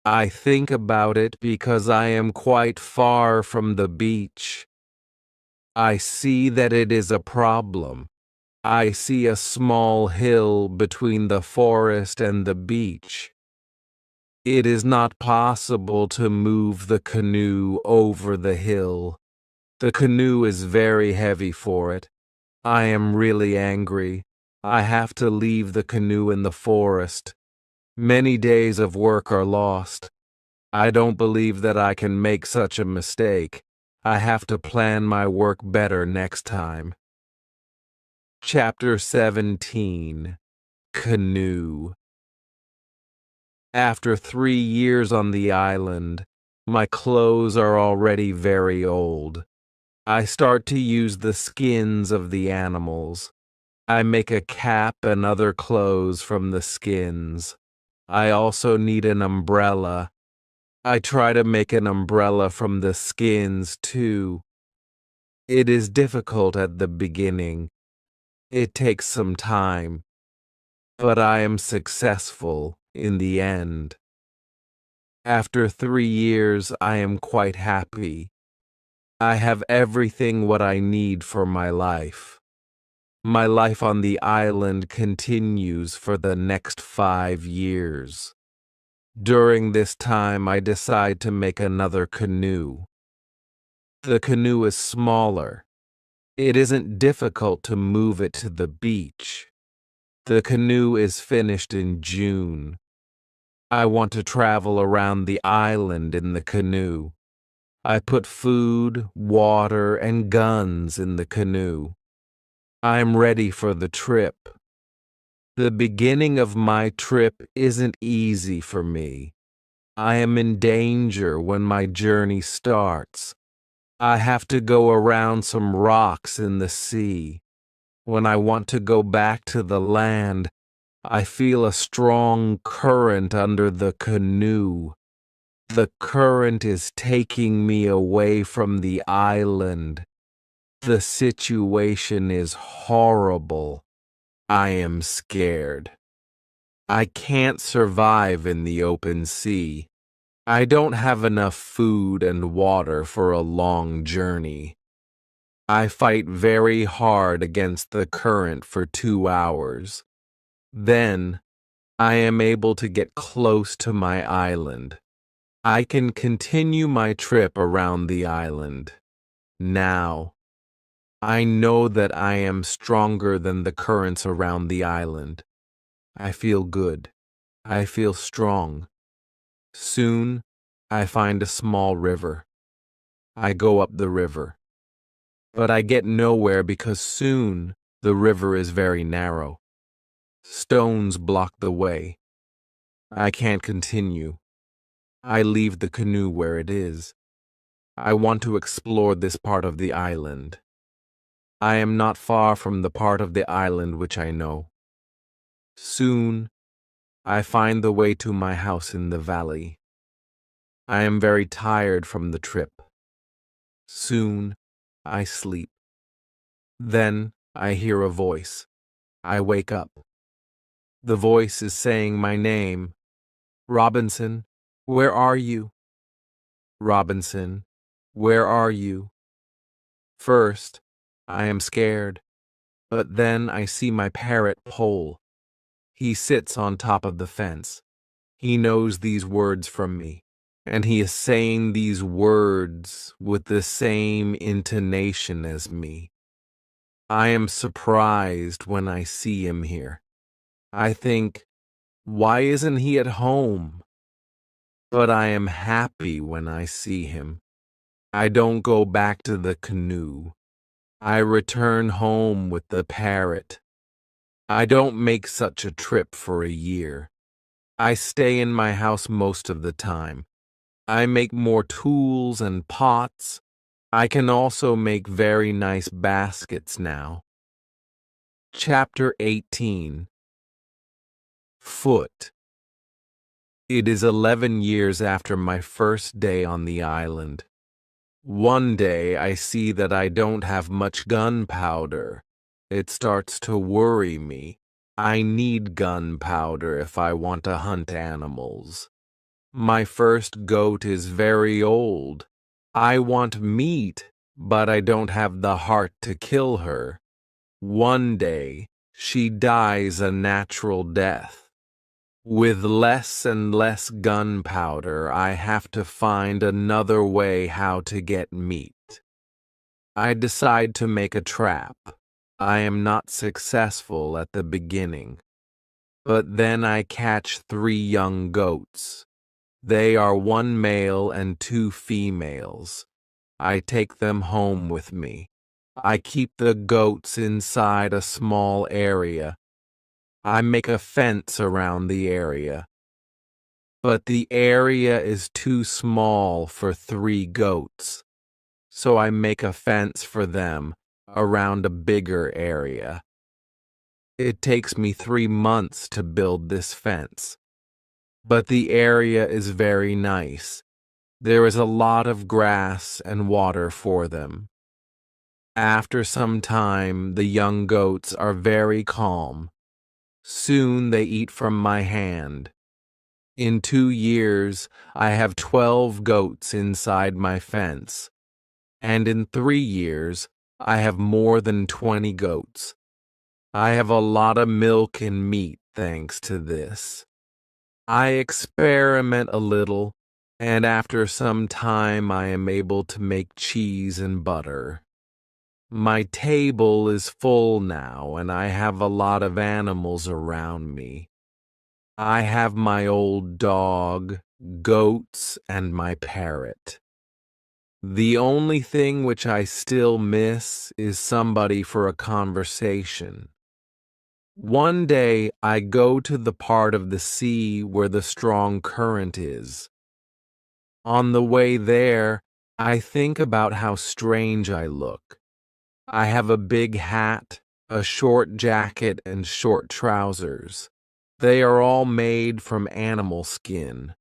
I think about it because I am quite far from the beach. I see that it is a problem. I see a small hill between the forest and the beach. It is not possible to move the canoe over the hill. The canoe is very heavy for it. I am really angry. I have to leave the canoe in the forest. Many days of work are lost. I don't believe that I can make such a mistake. I have to plan my work better next time. Chapter 17. Canoe. After 3 years on the island, my clothes are already very old. I start to use the skins of the animals. I make a cap and other clothes from the skins. I also need an umbrella. I try to make an umbrella from the skins too. It is difficult at the beginning. It takes some time, but I am successful in the end. After 3 years, I am quite happy. I have everything what I need for my life. My life on the island continues for the next 5 years. During this time, I decide to make another canoe. The canoe is smaller. It isn't difficult to move it to the beach. The canoe is finished in June. I want to travel around the island in the canoe. I put food, water, and guns in the canoe. I am ready for the trip. The beginning of my trip isn't easy for me. I am in danger when my journey starts. I have to go around some rocks in the sea. When I want to go back to the land, I feel a strong current under the canoe. The current is taking me away from the island. The situation is horrible. I am scared. I can't survive in the open sea. I don't have enough food and water for a long journey. I fight very hard against the current for 2 hours. Then, I am able to get close to my island. I can continue my trip around the island. Now, I know that I am stronger than the currents around the island. I feel good. I feel strong. Soon, I find a small river. I go up the river. But I get nowhere because soon the river is very narrow. Stones block the way. I can't continue. I leave the canoe where it is. I want to explore this part of the island. I am not far from the part of the island which I know. Soon, I find the way to my house in the valley. I am very tired from the trip. Soon, I sleep. Then, I hear a voice. I wake up. The voice is saying my name. Robinson, where are you? Robinson, where are you? First, I am scared, but then I see my parrot Pole. He sits on top of the fence. He knows these words from me, and he is saying these words with the same intonation as me. I am surprised when I see him here. I think, why isn't he at home? But I am happy when I see him. I don't go back to the canoe. I return home with the parrot. I don't make such a trip for a year. I stay in my house most of the time. I make more tools and pots. I can also make very nice baskets now. Chapter 18. Foot. It is 11 years after my first day on the island. One day I see that I don't have much gunpowder. It starts to worry me. I need gunpowder if I want to hunt animals. My first goat is very old. I want meat, but I don't have the heart to kill her. One day, she dies a natural death. With less and less gunpowder, I have to find another way how to get meat. I decide to make a trap. I am not successful at the beginning. But then I catch 3 young goats. They are 1 male and 2 females. I take them home with me. I keep the goats inside a small area. I make a fence around the area. But the area is too small for 3 goats. So I make a fence for them around a bigger area. It takes me 3 months to build this fence. But the area is very nice. There is a lot of grass and water for them. After some time, the young goats are very calm. Soon they eat from my hand. In 2 years, I have 12 goats inside my fence. And in 3 years, I have more than 20 goats. I have a lot of milk and meat thanks to this. I experiment a little, and after some time I am able to make cheese and butter. My table is full now, and I have a lot of animals around me. I have my old dog, goats, and my parrot. The only thing which I still miss is somebody for a conversation. One day I go to the part of the sea where the strong current is. On the way there, I think about how strange I look. I have a big hat, a short jacket, and short trousers. They are all made from animal skin.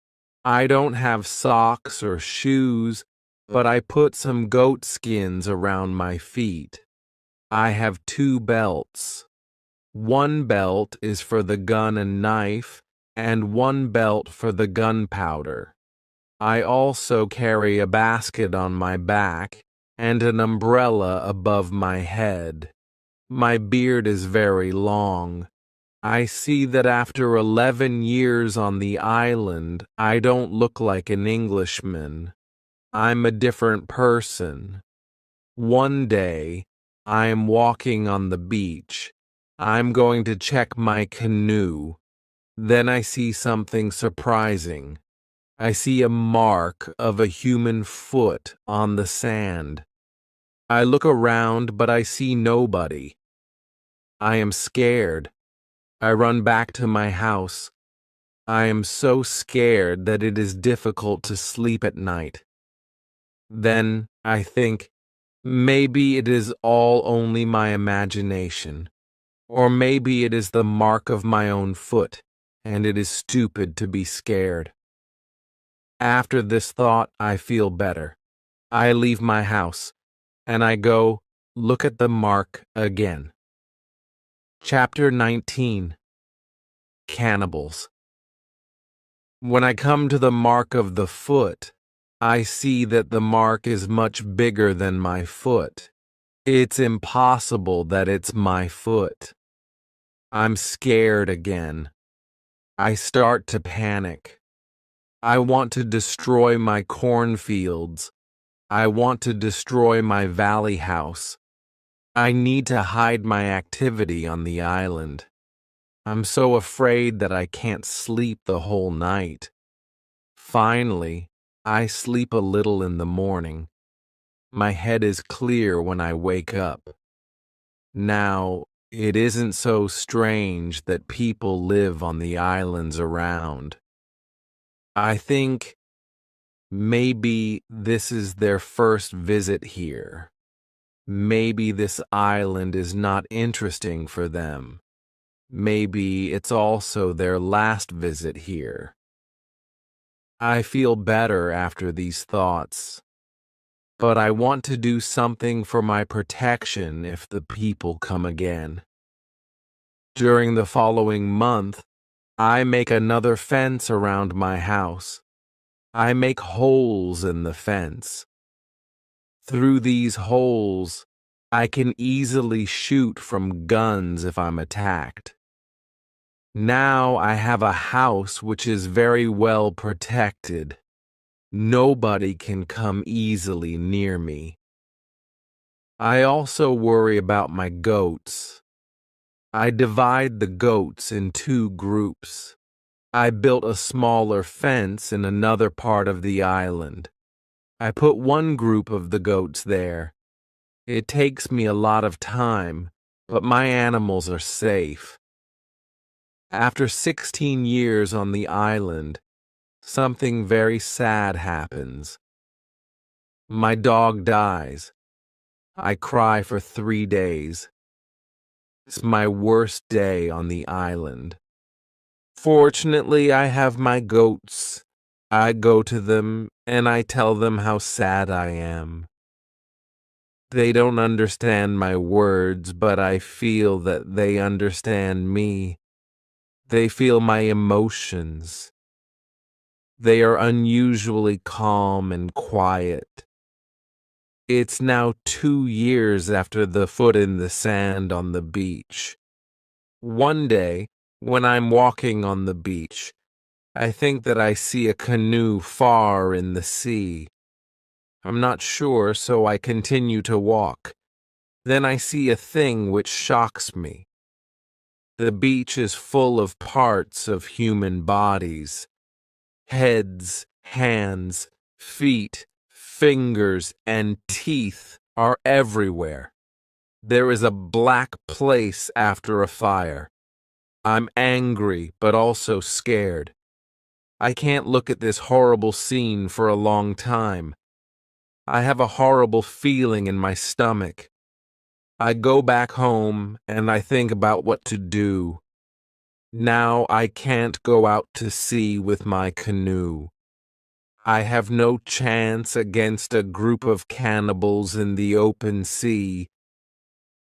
I don't have socks or shoes, but I put some goat skins around my feet. I have 2 belts. 1 belt is for the gun and knife, and 1 belt for the gunpowder. I also carry a basket on my back and an umbrella above my head. My beard is very long. I see that after 11 years on the island, I don't look like an Englishman. I'm a different person. One day, I am walking on the beach. I'm going to check my canoe. Then I see something surprising. I see a mark of a human foot on the sand. I look around, but I see nobody. I am scared. I run back to my house. I am so scared that it is difficult to sleep at night. Then I think, maybe it is all only my imagination. Or maybe it is the mark of my own foot, and it is stupid to be scared. After this thought, I feel better. I leave my house, and I go look at the mark again. Chapter 19. Cannibals. When I come to the mark of the foot, I see that the mark is much bigger than my foot. It's impossible that it's my foot. I'm scared again. I start to panic. I want to destroy my cornfields. I want to destroy my valley house. I need to hide my activity on the island. I'm so afraid that I can't sleep the whole night. Finally, I sleep a little in the morning. My head is clear when I wake up. Now, it isn't so strange that people live on the islands around. I think maybe this is their first visit here. Maybe this island is not interesting for them. Maybe it's also their last visit here. I feel better after these thoughts, but I want to do something for my protection if the people come again. During the following month, I make another fence around my house. I make holes in the fence. Through these holes, I can easily shoot from guns if I'm attacked. Now I have a house which is very well protected. Nobody can come easily near me. I also worry about my goats. I divide the goats in 2 groups. I built a smaller fence in another part of the island. I put one group of the goats there. It takes me a lot of time, but my animals are safe. After 16 years on the island, something very sad happens. My dog dies. I cry for 3 days. It's my worst day on the island. Fortunately, I have my goats. I go to them and I tell them how sad I am. They don't understand my words, but I feel that they understand me. They feel my emotions. They are unusually calm and quiet. It's now 2 years after the foot in the sand on the beach. One day, when I'm walking on the beach, I think that I see a canoe far in the sea. I'm not sure, so I continue to walk. Then I see a thing which shocks me. The beach is full of parts of human bodies. Heads, hands, feet, fingers, and teeth are everywhere. There is a black place after a fire. I'm angry, but also scared. I can't look at this horrible scene for a long time. I have a horrible feeling in my stomach. I go back home and I think about what to do. Now I can't go out to sea with my canoe. I have no chance against a group of cannibals in the open sea.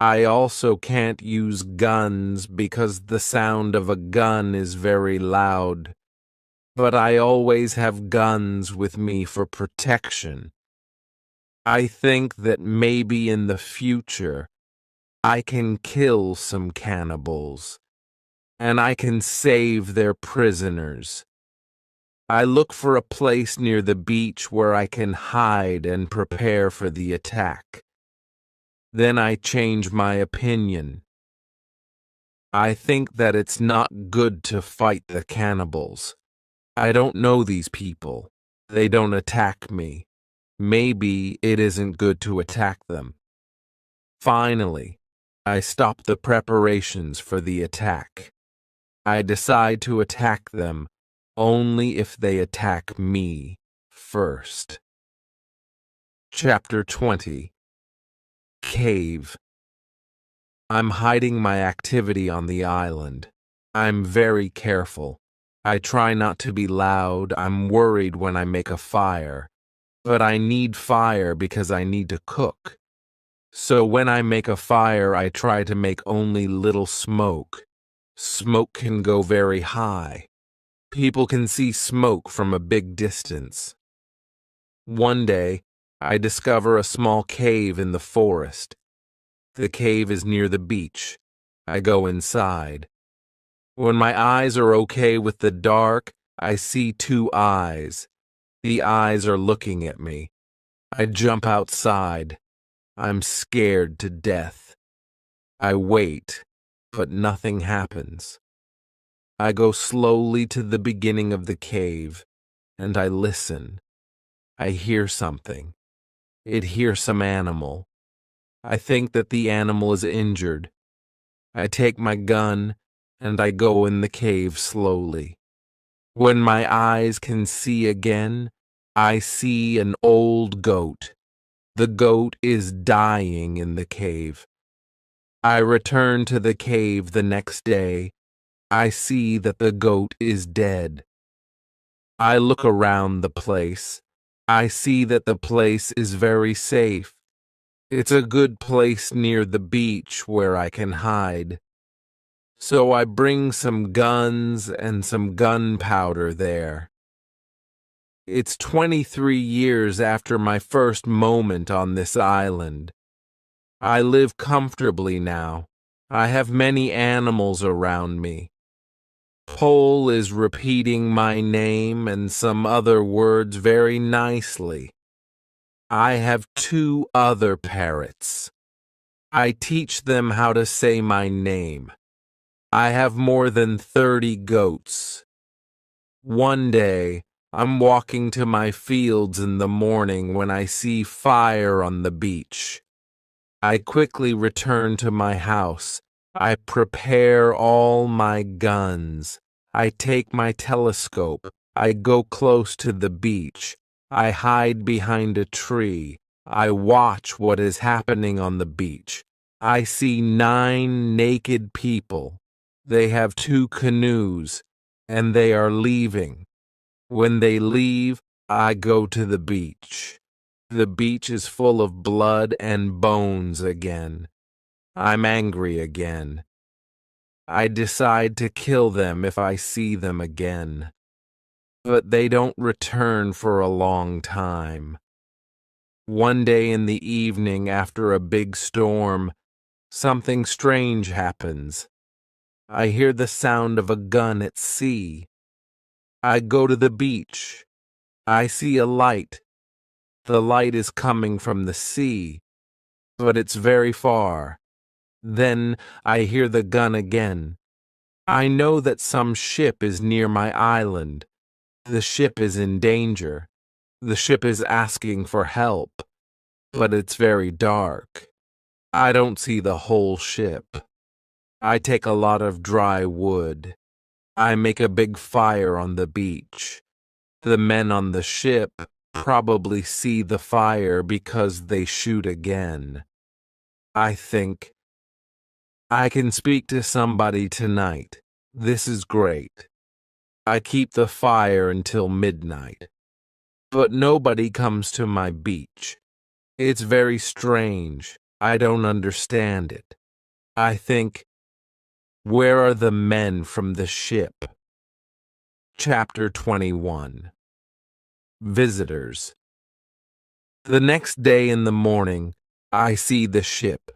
I also can't use guns because the sound of a gun is very loud. But I always have guns with me for protection. I think that maybe in the future I can kill some cannibals, and I can save their prisoners. I look for a place near the beach where I can hide and prepare for the attack. Then I change my opinion. I think that it's not good to fight the cannibals. I don't know these people. They don't attack me. Maybe it isn't good to attack them. Finally, I stop the preparations for the attack. I decide to attack them only if they attack me first. Chapter 20. Cave. I'm hiding my activity on the island. I'm very careful. I try not to be loud. I'm worried when I make a fire. But I need fire because I need to cook. So when I make a fire, I try to make only little smoke. Smoke can go very high. People can see smoke from a big distance. One day, I discover a small cave in the forest. The cave is near the beach. I go inside. When my eyes are okay with the dark, I see two eyes. The eyes are looking at me. I jump outside. I'm scared to death. I wait, but nothing happens. I go slowly to the beginning of the cave, and I listen. I hear something. It hears some animal. I think that the animal is injured. I take my gun, and I go in the cave slowly. When my eyes can see again, I see an old goat. The goat is dying in the cave. I return to the cave the next day. I see that the goat is dead. I look around the place. I see that the place is very safe. It's a good place near the beach where I can hide. So I bring some guns and some gunpowder there. It's 23 years after my first moment on this island. I live comfortably now. I have many animals around me. Pole is repeating my name and some other words very nicely. I have two other parrots. I teach them how to say my name. I have more than 30 goats. One day, I'm walking to my fields in the morning when I see fire on the beach. I quickly return to my house. I prepare all my guns. I take my telescope. I go close to the beach. I hide behind a tree. I watch what is happening on the beach. I see 9 naked people. They have 2 canoes, and they are leaving. When they leave, I go to the beach. The beach is full of blood and bones again. I'm angry again. I decide to kill them if I see them again. But they don't return for a long time. One day in the evening after a big storm, something strange happens. I hear the sound of a gun at sea. I go to the beach. I see a light. The light is coming from the sea, but it's very far. Then I hear the gun again. I know that some ship is near my island. The ship is in danger. The ship is asking for help, but it's very dark. I don't see the whole ship. I take a lot of dry wood. I make a big fire on the beach. The men on the ship probably see the fire because they shoot again. I think, I can speak to somebody tonight. This is great. I keep the fire until midnight. But nobody comes to my beach. It's very strange. I don't understand it. I think, where are the men from the ship? Chapter 21. Visitors. The next day in the morning, I see the ship.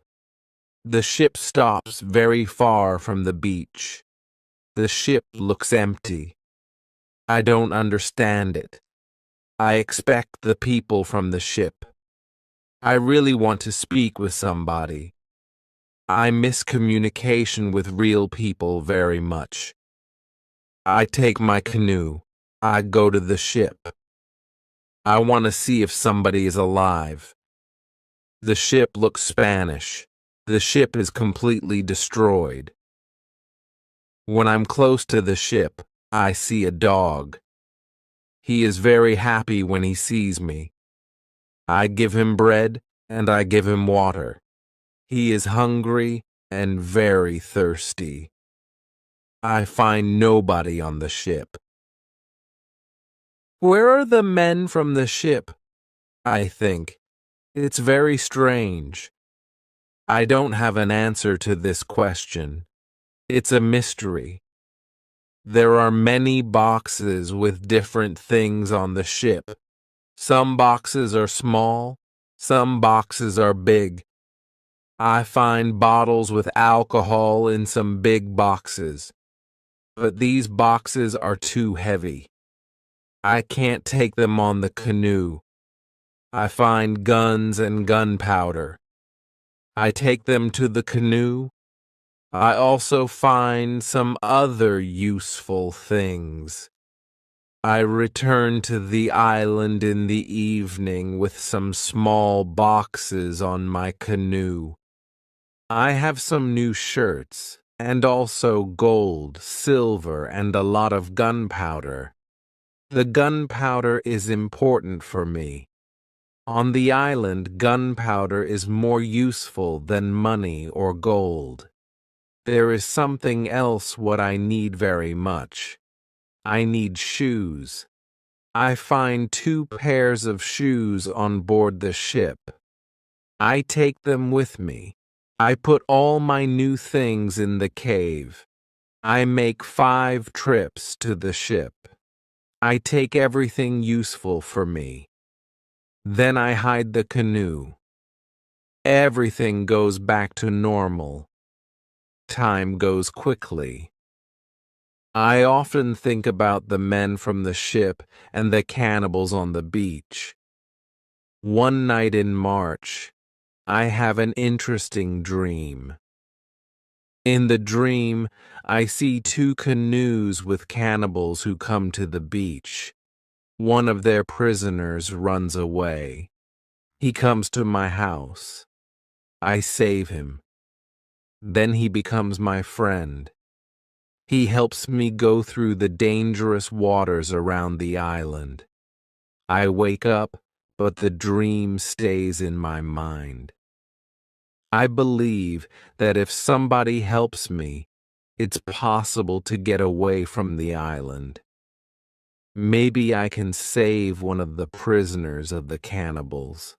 The ship stops very far from the beach. The ship looks empty. I don't understand it. I expect the people from the ship. I really want to speak with somebody. I miss communication with real people very much. I take my canoe. I go to the ship. I want to see if somebody is alive. The ship looks Spanish. The ship is completely destroyed. When I'm close to the ship, I see a dog. He is very happy when he sees me. I give him bread and I give him water. He is hungry and very thirsty. I find nobody on the ship. Where are the men from the ship? I think. It's very strange. I don't have an answer to this question. It's a mystery. There are many boxes with different things on the ship. Some boxes are small, some boxes are big. I find bottles with alcohol in some big boxes, but these boxes are too heavy. I can't take them on the canoe. I find guns and gunpowder. I take them to the canoe. I also find some other useful things. I return to the island in the evening with some small boxes on my canoe. I have some new shirts, and also gold, silver, and a lot of gunpowder. The gunpowder is important for me. On the island, gunpowder is more useful than money or gold. There is something else what I need very much. I need shoes. I find 2 pairs of shoes on board the ship. I take them with me. I put all my new things in the cave. I make 5 trips to the ship. I take everything useful for me. Then I hide the canoe. Everything goes back to normal. Time goes quickly. I often think about the men from the ship and the cannibals on the beach. One night in March, I have an interesting dream. In the dream, I see 2 canoes with cannibals who come to the beach. One of their prisoners runs away. He comes to my house. I save him. Then he becomes my friend. He helps me go through the dangerous waters around the island. I wake up, but the dream stays in my mind. I believe that if somebody helps me, it's possible to get away from the island. Maybe I can save one of the prisoners of the cannibals.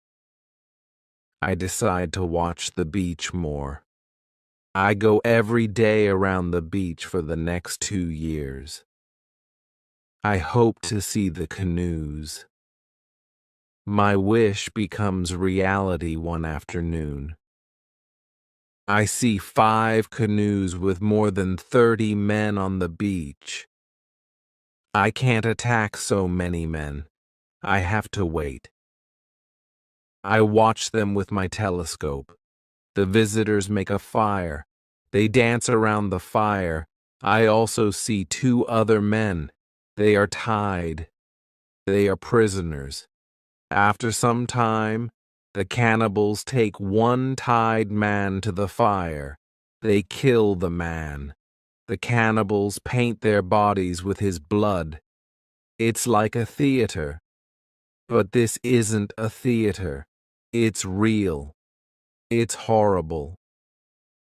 I decide to watch the beach more. I go every day around the beach for the next 2 years. I hope to see the canoes. My wish becomes reality one afternoon. I see 5 canoes with more than 30 men on the beach. I can't attack so many men. I have to wait. I watch them with my telescope. The visitors make a fire. They dance around the fire. I also see 2 other men. They are tied. They are prisoners. After some time, the cannibals take one tied man to the fire. They kill the man. The cannibals paint their bodies with his blood. It's like a theater. But this isn't a theater. It's real. It's horrible.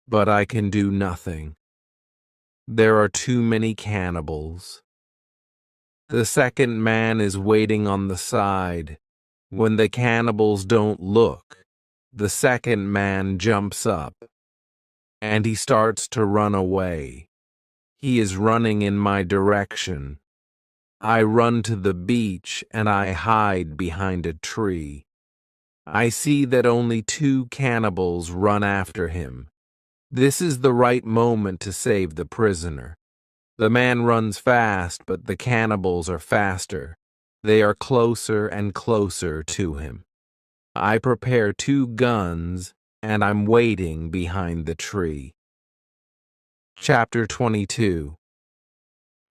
But I can do nothing. There are too many cannibals. The second man is waiting on the side. When the cannibals don't look, the second man jumps up, and he starts to run away. He is running in my direction. I run to the beach and I hide behind a tree. I see that only 2 cannibals run after him. This is the right moment to save the prisoner. The man runs fast, but the cannibals are faster. They are closer and closer to him. I prepare 2 guns, and I'm waiting behind the tree. Chapter 22.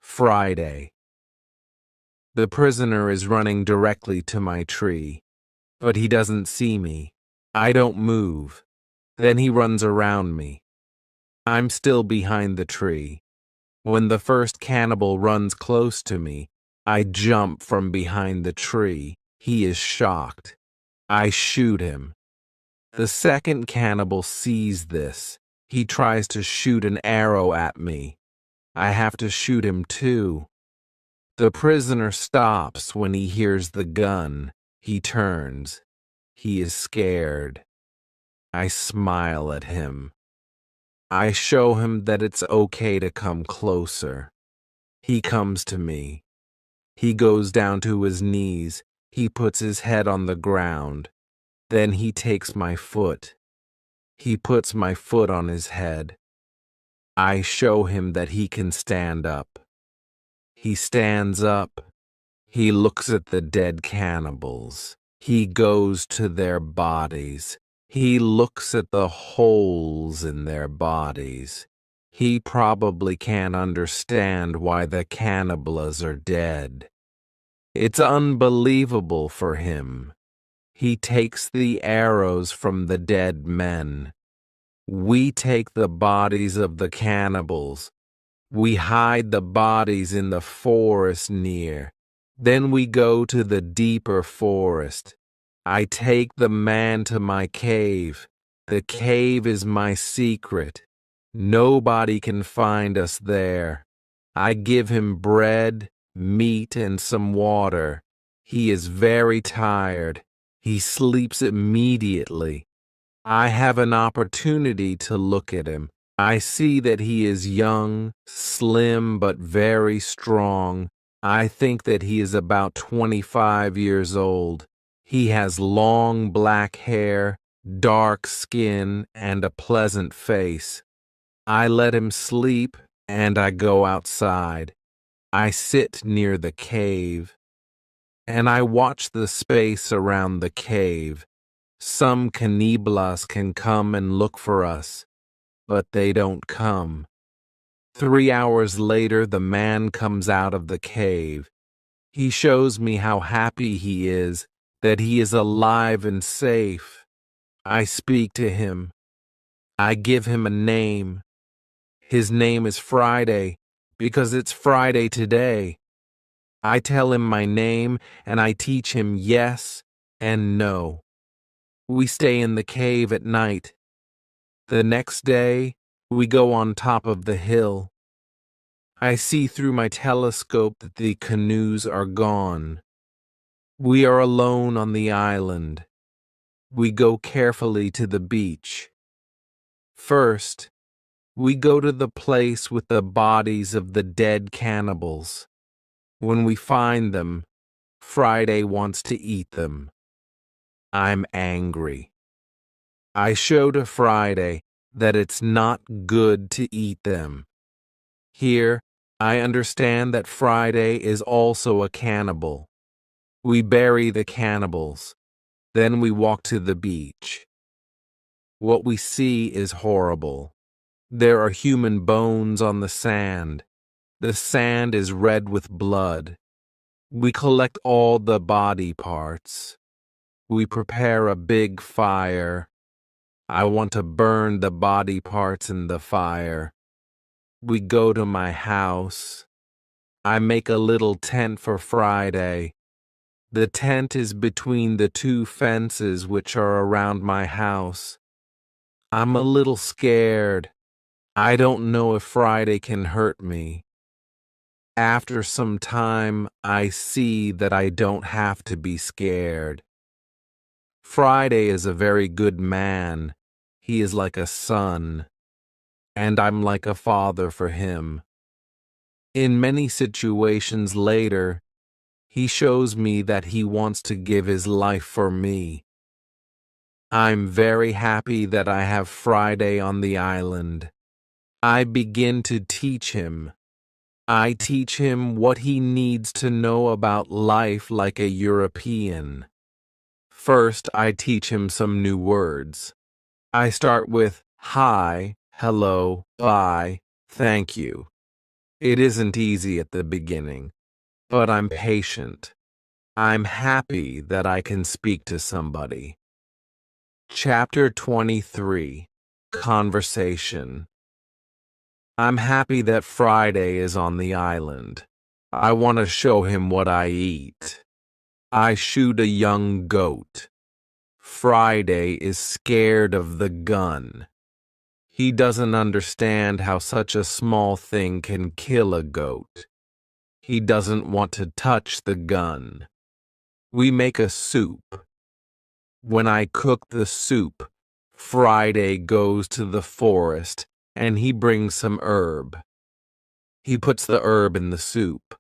Friday. The prisoner is running directly to my tree, but he doesn't see me. I don't move. Then he runs around me. I'm still behind the tree. When the first cannibal runs close to me, I jump from behind the tree. He is shocked. I shoot him. The second cannibal sees this. He tries to shoot an arrow at me. I have to shoot him too. The prisoner stops when he hears the gun. He turns. He is scared. I smile at him. I show him that it's okay to come closer. He comes to me. He goes down to his knees. He puts his head on the ground. Then he takes my foot. He puts my foot on his head. I show him that he can stand up. He stands up. He looks at the dead cannibals. He goes to their bodies. He looks at the holes in their bodies. He probably can't understand why the cannibals are dead. It's unbelievable for him. He takes the arrows from the dead men. We take the bodies of the cannibals. We hide the bodies in the forest near. Then we go to the deeper forest. I take the man to my cave. The cave is my secret. Nobody can find us there. I give him bread, meat, and some water. He is very tired. He sleeps immediately. I have an opportunity to look at him. I see that he is young, slim, but very strong. I think that he is about 25 years old. He has long black hair, dark skin, and a pleasant face. I let him sleep, and I go outside. I sit near the cave, and I watch the space around the cave. Some cannibals can come and look for us, but they don't come. 3 hours later, the man comes out of the cave. He shows me how happy he is, that he is alive and safe. I speak to him. I give him a name. His name is Friday, because it's Friday today. I tell him my name, and I teach him yes and no. We stay in the cave at night. The next day, we go on top of the hill. I see through my telescope that the canoes are gone. We are alone on the island. We go carefully to the beach. First, we go to the place with the bodies of the dead cannibals. When we find them, Friday wants to eat them. I'm angry. I show to Friday that it's not good to eat them. Here, I understand that Friday is also a cannibal. We bury the cannibals. Then we walk to the beach. What we see is horrible. There are human bones on the sand. The sand is red with blood. We collect all the body parts. We prepare a big fire. I want to burn the body parts in the fire. We go to my house. I make a little tent for Friday. The tent is between the two fences which are around my house. I'm a little scared. I don't know if Friday can hurt me. After some time, I see that I don't have to be scared. Friday is a very good man. He is like a son, and I'm like a father for him. In many situations later, he shows me that he wants to give his life for me. I'm very happy that I have Friday on the island. I begin to teach him. I teach him what he needs to know about life like a European. First, I teach him some new words. I start with hi, hello, bye, thank you. It isn't easy at the beginning, but I'm patient. I'm happy that I can speak to somebody. Chapter 23, Conversation. I'm happy that Friday is on the island. I want to show him what I eat. I shoot a young goat. Friday is scared of the gun. He doesn't understand how such a small thing can kill a goat. He doesn't want to touch the gun. We make a soup. When I cook the soup, Friday goes to the forest and he brings some herb. He puts the herb in the soup.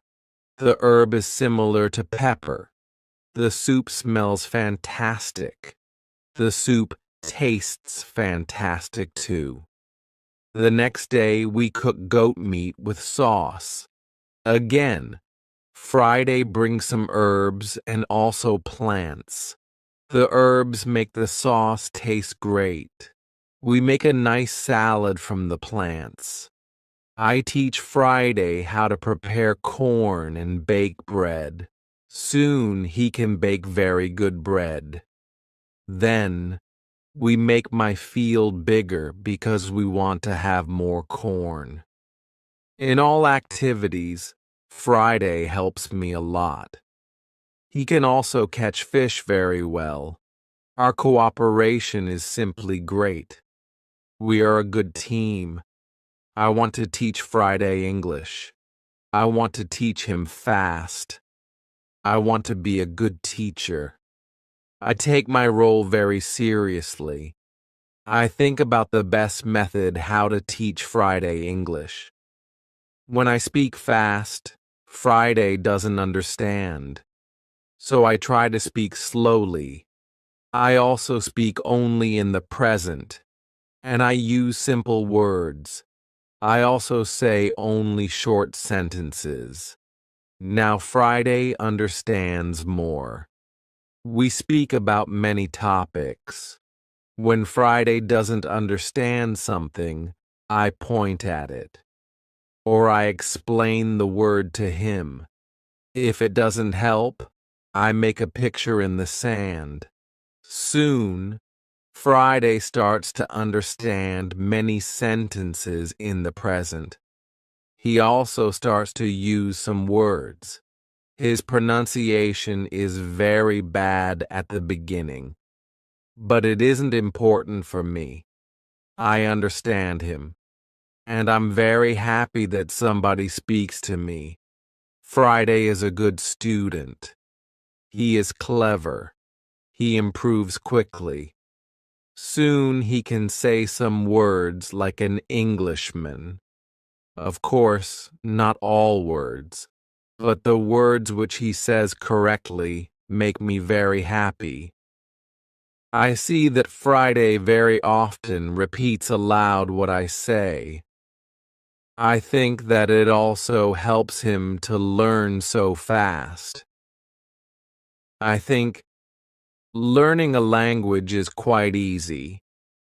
The herb is similar to pepper. The soup smells fantastic. The soup tastes fantastic too. The next day, we cook goat meat with sauce. Again, Friday brings some herbs and also plants. The herbs make the sauce taste great. We make a nice salad from the plants. I teach Friday how to prepare corn and bake bread. Soon he can bake very good bread. Then we make my field bigger because we want to have more corn. In all activities, Friday helps me a lot. He can also catch fish very well. Our cooperation is simply great. We are a good team. I want to teach Friday English. I want to teach him fast. I want to be a good teacher. I take my role very seriously. I think about the best method how to teach Friday English. When I speak fast, Friday doesn't understand. So I try to speak slowly. I also speak only in the present, and I use simple words. I also say only short sentences. Now Friday understands more. We speak about many topics. When Friday doesn't understand something, I point at it. Or I explain the word to him. If it doesn't help, I make a picture in the sand. Soon, Friday starts to understand many sentences in the present. He also starts to use some words. His pronunciation is very bad at the beginning, but it isn't important for me. I understand him, and I'm very happy that somebody speaks to me. Friday is a good student. He is clever. He improves quickly. Soon he can say some words like an Englishman. Of course, not all words, but the words which he says correctly make me very happy. I see that Friday very often repeats aloud what I say. I think that it also helps him to learn so fast. I think learning a language is quite easy.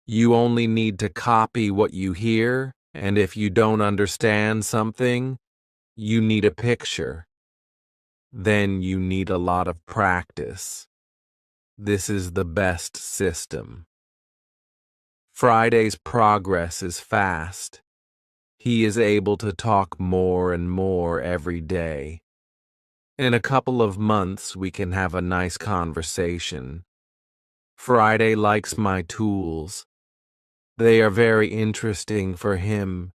You only need to copy what you hear, and if you don't understand something, you need a picture. Then you need a lot of practice. This is the best system. Friday's progress is fast. He is able to talk more and more every day. In a couple of months, we can have a nice conversation. Friday likes my tools. They are very interesting for him.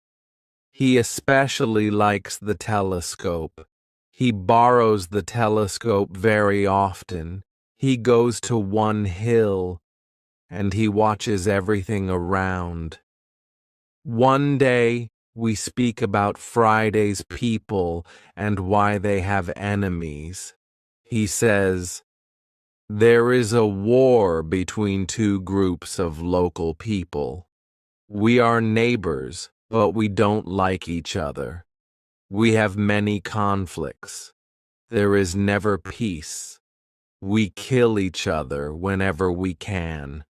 He especially likes the telescope. He borrows the telescope very often. He goes to one hill, and he watches everything around. One day, we speak about Friday's people and why they have enemies. He says, "There is a war between two groups of local people. We are neighbors, but we don't like each other. We have many conflicts. There is never peace. We kill each other whenever we can."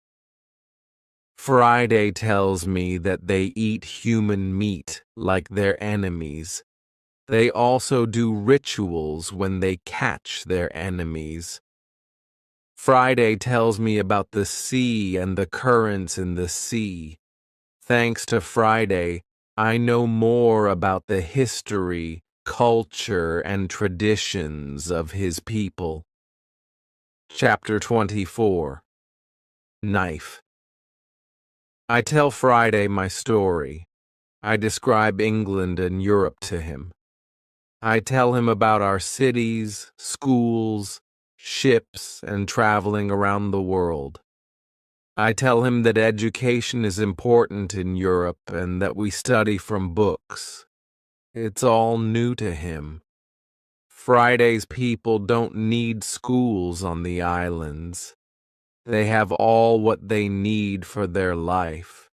Friday tells me that they eat human meat like their enemies. They also do rituals when they catch their enemies. Friday tells me about the sea and the currents in the sea. Thanks to Friday, I know more about the history, culture, and traditions of his people. Chapter 24. Knife. I tell Friday my story. I describe England and Europe to him. I tell him about our cities, schools, ships, and traveling around the world. I tell him that education is important in Europe and that we study from books. It's all new to him. Friday's people don't need schools on the islands. They have all what they need for their life.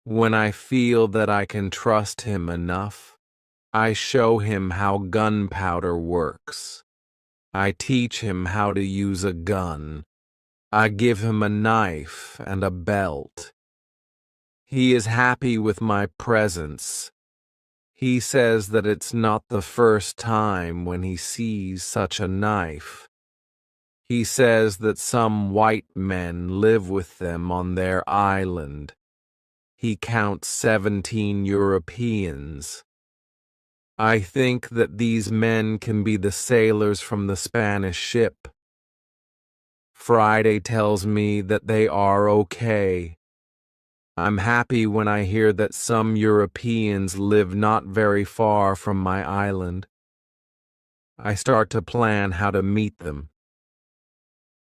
When I feel that I can trust him enough, I show him how gunpowder works. I teach him how to use a gun. I give him a knife and a belt. He is happy with my presence. He says that it's not the first time when he sees such a knife. He says that some white men live with them on their island. He counts 17 Europeans. I think that these men can be the sailors from the Spanish ship. Friday tells me that they are okay. I'm happy when I hear that some Europeans live not very far from my island. I start to plan how to meet them.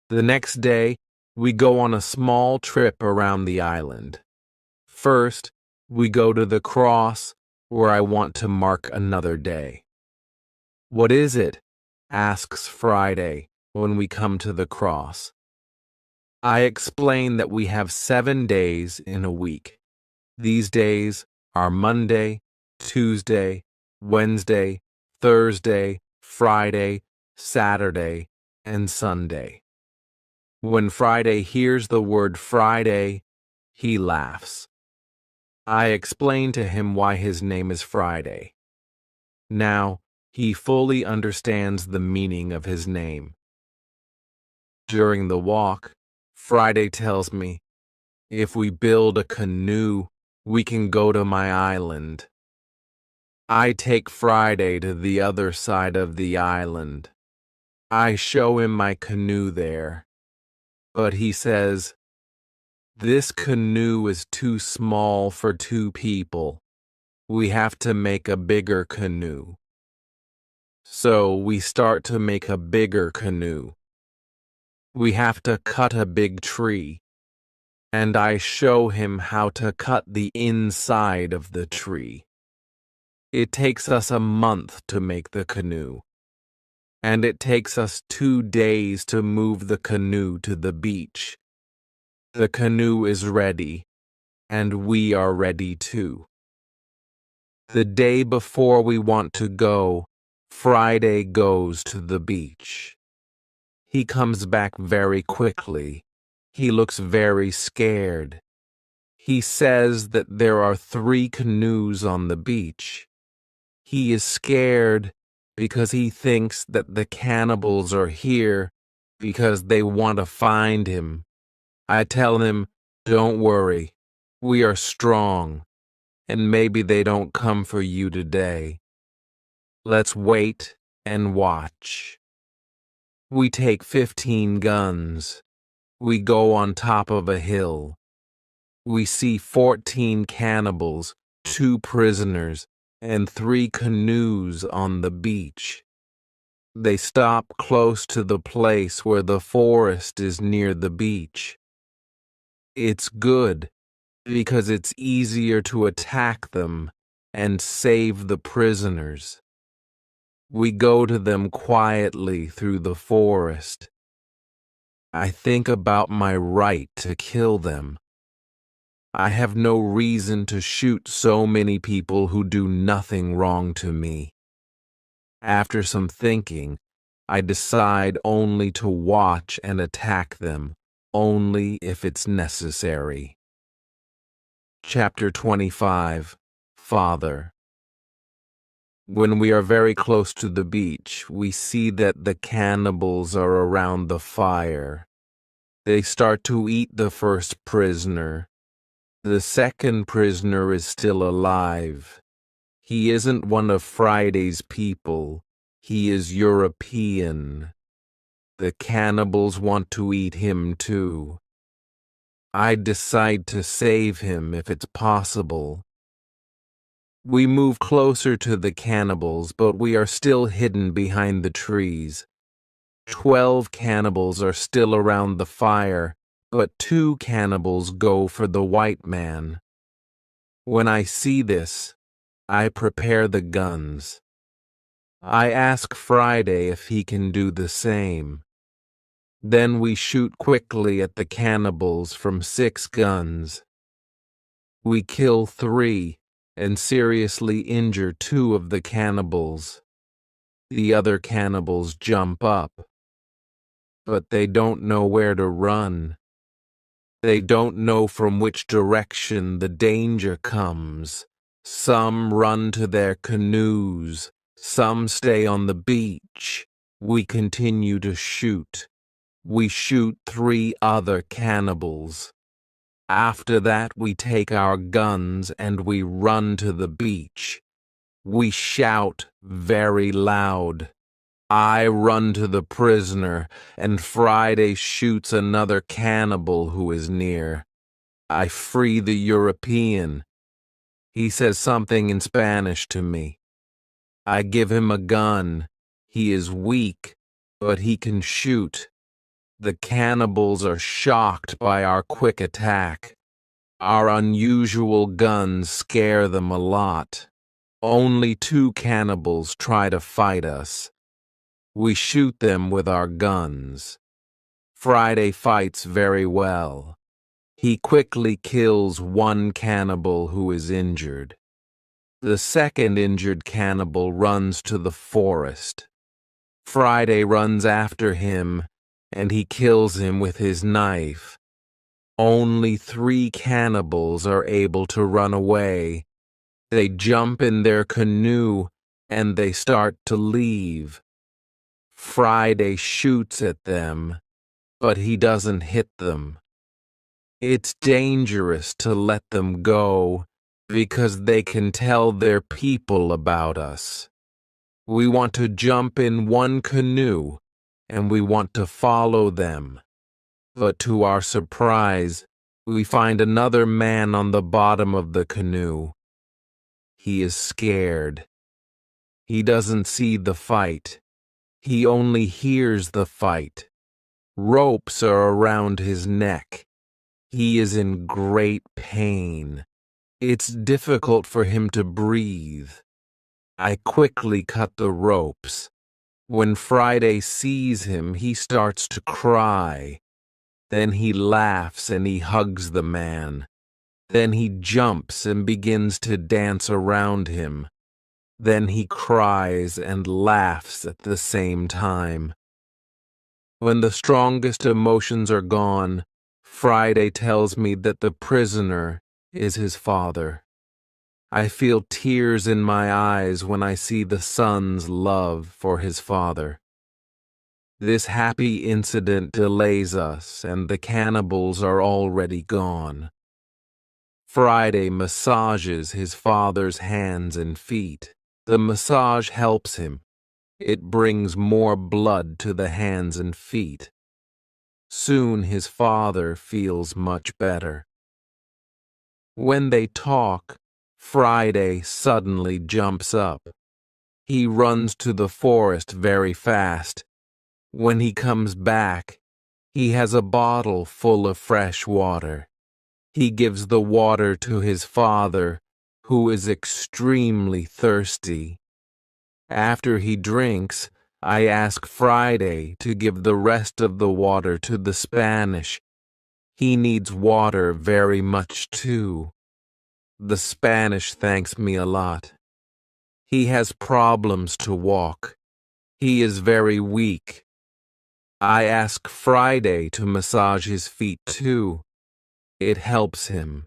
The next day, we go on a small trip around the island. First, we go to the cross, where I want to mark another day. "What is it?" asks Friday when we come to the cross. I explain that we have 7 days in a week. These days are Monday, Tuesday, Wednesday, Thursday, Friday, Saturday, and Sunday. When Friday hears the word Friday, he laughs. I explain to him why his name is Friday. Now, he fully understands the meaning of his name. During the walk, Friday tells me, if we build a canoe, we can go to my island. I take Friday to the other side of the island. I show him my canoe there. But he says, "This canoe is too small for 2 people. We have to make a bigger canoe." So we start to make a bigger canoe. We have to cut a big tree, and I show him how to cut the inside of the tree. It takes us a month to make the canoe, and it takes us 2 days to move the canoe to the beach. The canoe is ready, and we are ready too. The day before we want to go, Friday goes to the beach. He comes back very quickly. He looks very scared. He says that there are 3 canoes on the beach. He is scared because he thinks that the cannibals are here because they want to find him. I tell him, "Don't worry, we are strong, and maybe they don't come for you today. Let's wait and watch." We take 15 guns. We go on top of a hill. We see 14 cannibals, 2 prisoners, and 3 canoes on the beach. They stop close to the place where the forest is near the beach. It's good, because it's easier to attack them and save the prisoners. We go to them quietly through the forest. I think about my right to kill them. I have no reason to shoot so many people who do nothing wrong to me. After some thinking, I decide only to watch and attack them, only if it's necessary. Chapter 25. Father. When we are very close to the beach, we see that the cannibals are around the fire. They start to eat the first prisoner. The second prisoner is still alive. He isn't one of Friday's people. He is European. The cannibals want to eat him too. I decide to save him if it's possible. We move closer to the cannibals, but we are still hidden behind the trees. 12 cannibals are still around the fire, but 2 cannibals go for the white man. When I see this, I prepare the guns. I ask Friday if he can do the same. Then we shoot quickly at the cannibals from 6 guns. We kill 3 and seriously injure 2 of the cannibals. The other cannibals jump up, but they don't know where to run. They don't know from which direction the danger comes. Some run to their canoes. Some stay on the beach. We continue to shoot. We shoot 3 other cannibals. After that, we take our guns and we run to the beach. We shout very loud. I run to the prisoner, and Friday shoots another cannibal who is near. I free the European. He says something in Spanish to me. I give him a gun. He is weak, but he can shoot. The cannibals are shocked by our quick attack. Our unusual guns scare them a lot. Only 2 cannibals try to fight us. We shoot them with our guns. Friday fights very well. He quickly kills 1 cannibal who is injured. The second injured cannibal runs to the forest. Friday runs after him, and he kills him with his knife. Only 3 cannibals are able to run away. They jump in their canoe, and they start to leave. Friday shoots at them, but he doesn't hit them. It's dangerous to let them go because they can tell their people about us. We want to jump in one canoe and we want to follow them. But to our surprise, we find another man on the bottom of the canoe. He is scared. He doesn't see the fight. He only hears the fight. Ropes are around his neck. He is in great pain. It's difficult for him to breathe. I quickly cut the ropes. When Friday sees him, he starts to cry. Then he laughs and he hugs the man. Then he jumps and begins to dance around him. Then he cries and laughs at the same time. When the strongest emotions are gone, Friday tells me that the prisoner is his father. I feel tears in my eyes when I see the son's love for his father. This happy incident delays us, and the cannibals are already gone. Friday massages his father's hands and feet. The massage helps him. It brings more blood to the hands and feet. Soon his father feels much better. When they talk, Friday suddenly jumps up. He runs to the forest very fast. When he comes back, he has a bottle full of fresh water. He gives the water to his father, who is extremely thirsty. After he drinks, I ask Friday to give the rest of the water to the Spanish. He needs water very much too. The Spanish thanks me a lot. He has problems to walk. He is very weak. I ask Friday to massage his feet too. It helps him.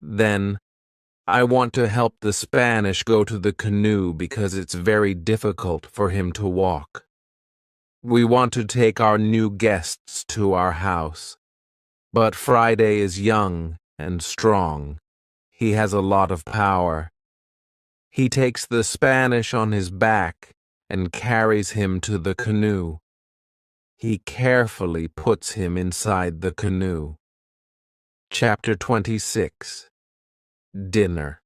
Then, I want to help the Spanish go to the canoe because it's very difficult for him to walk. We want to take our new guests to our house. But Friday is young and strong. He has a lot of power. He takes the Spanish on his back and carries him to the canoe. He carefully puts him inside the canoe. Chapter 26. Dinner.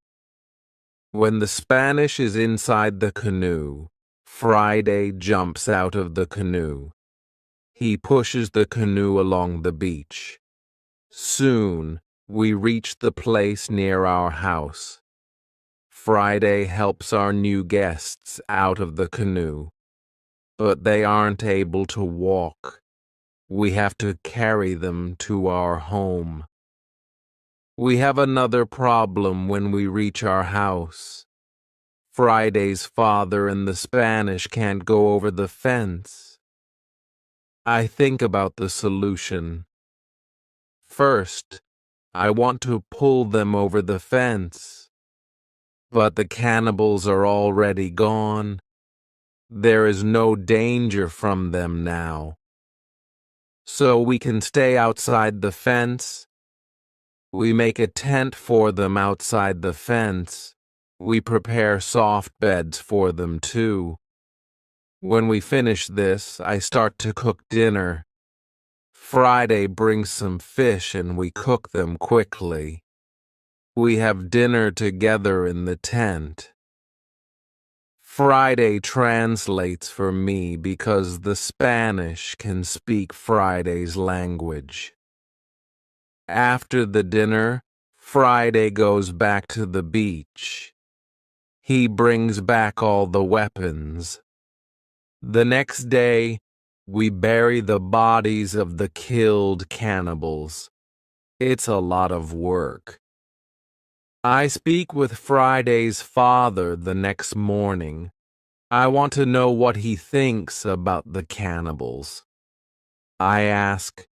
When the Spanish is inside the canoe, Friday jumps out of the canoe. He pushes the canoe along the beach. Soon, we reach the place near our house. Friday helps our new guests out of the canoe, but they aren't able to walk. We have to carry them to our home. We have another problem when we reach our house. Friday's father and the Spanish can't go over the fence. I think about the solution. First, I want to pull them over the fence. But the cannibals are already gone. There is no danger from them now. So we can stay outside the fence. We make a tent for them outside the fence. We prepare soft beds for them too. When we finish this, I start to cook dinner. Friday brings some fish and we cook them quickly. We have dinner together in the tent. Friday translates for me because the Spanish can speak Friday's language. After the dinner, Friday goes back to the beach. He brings back all the weapons. The next day, we bury the bodies of the killed cannibals. It's a lot of work. I speak with Friday's father the next morning. I want to know what he thinks about the cannibals. I ask,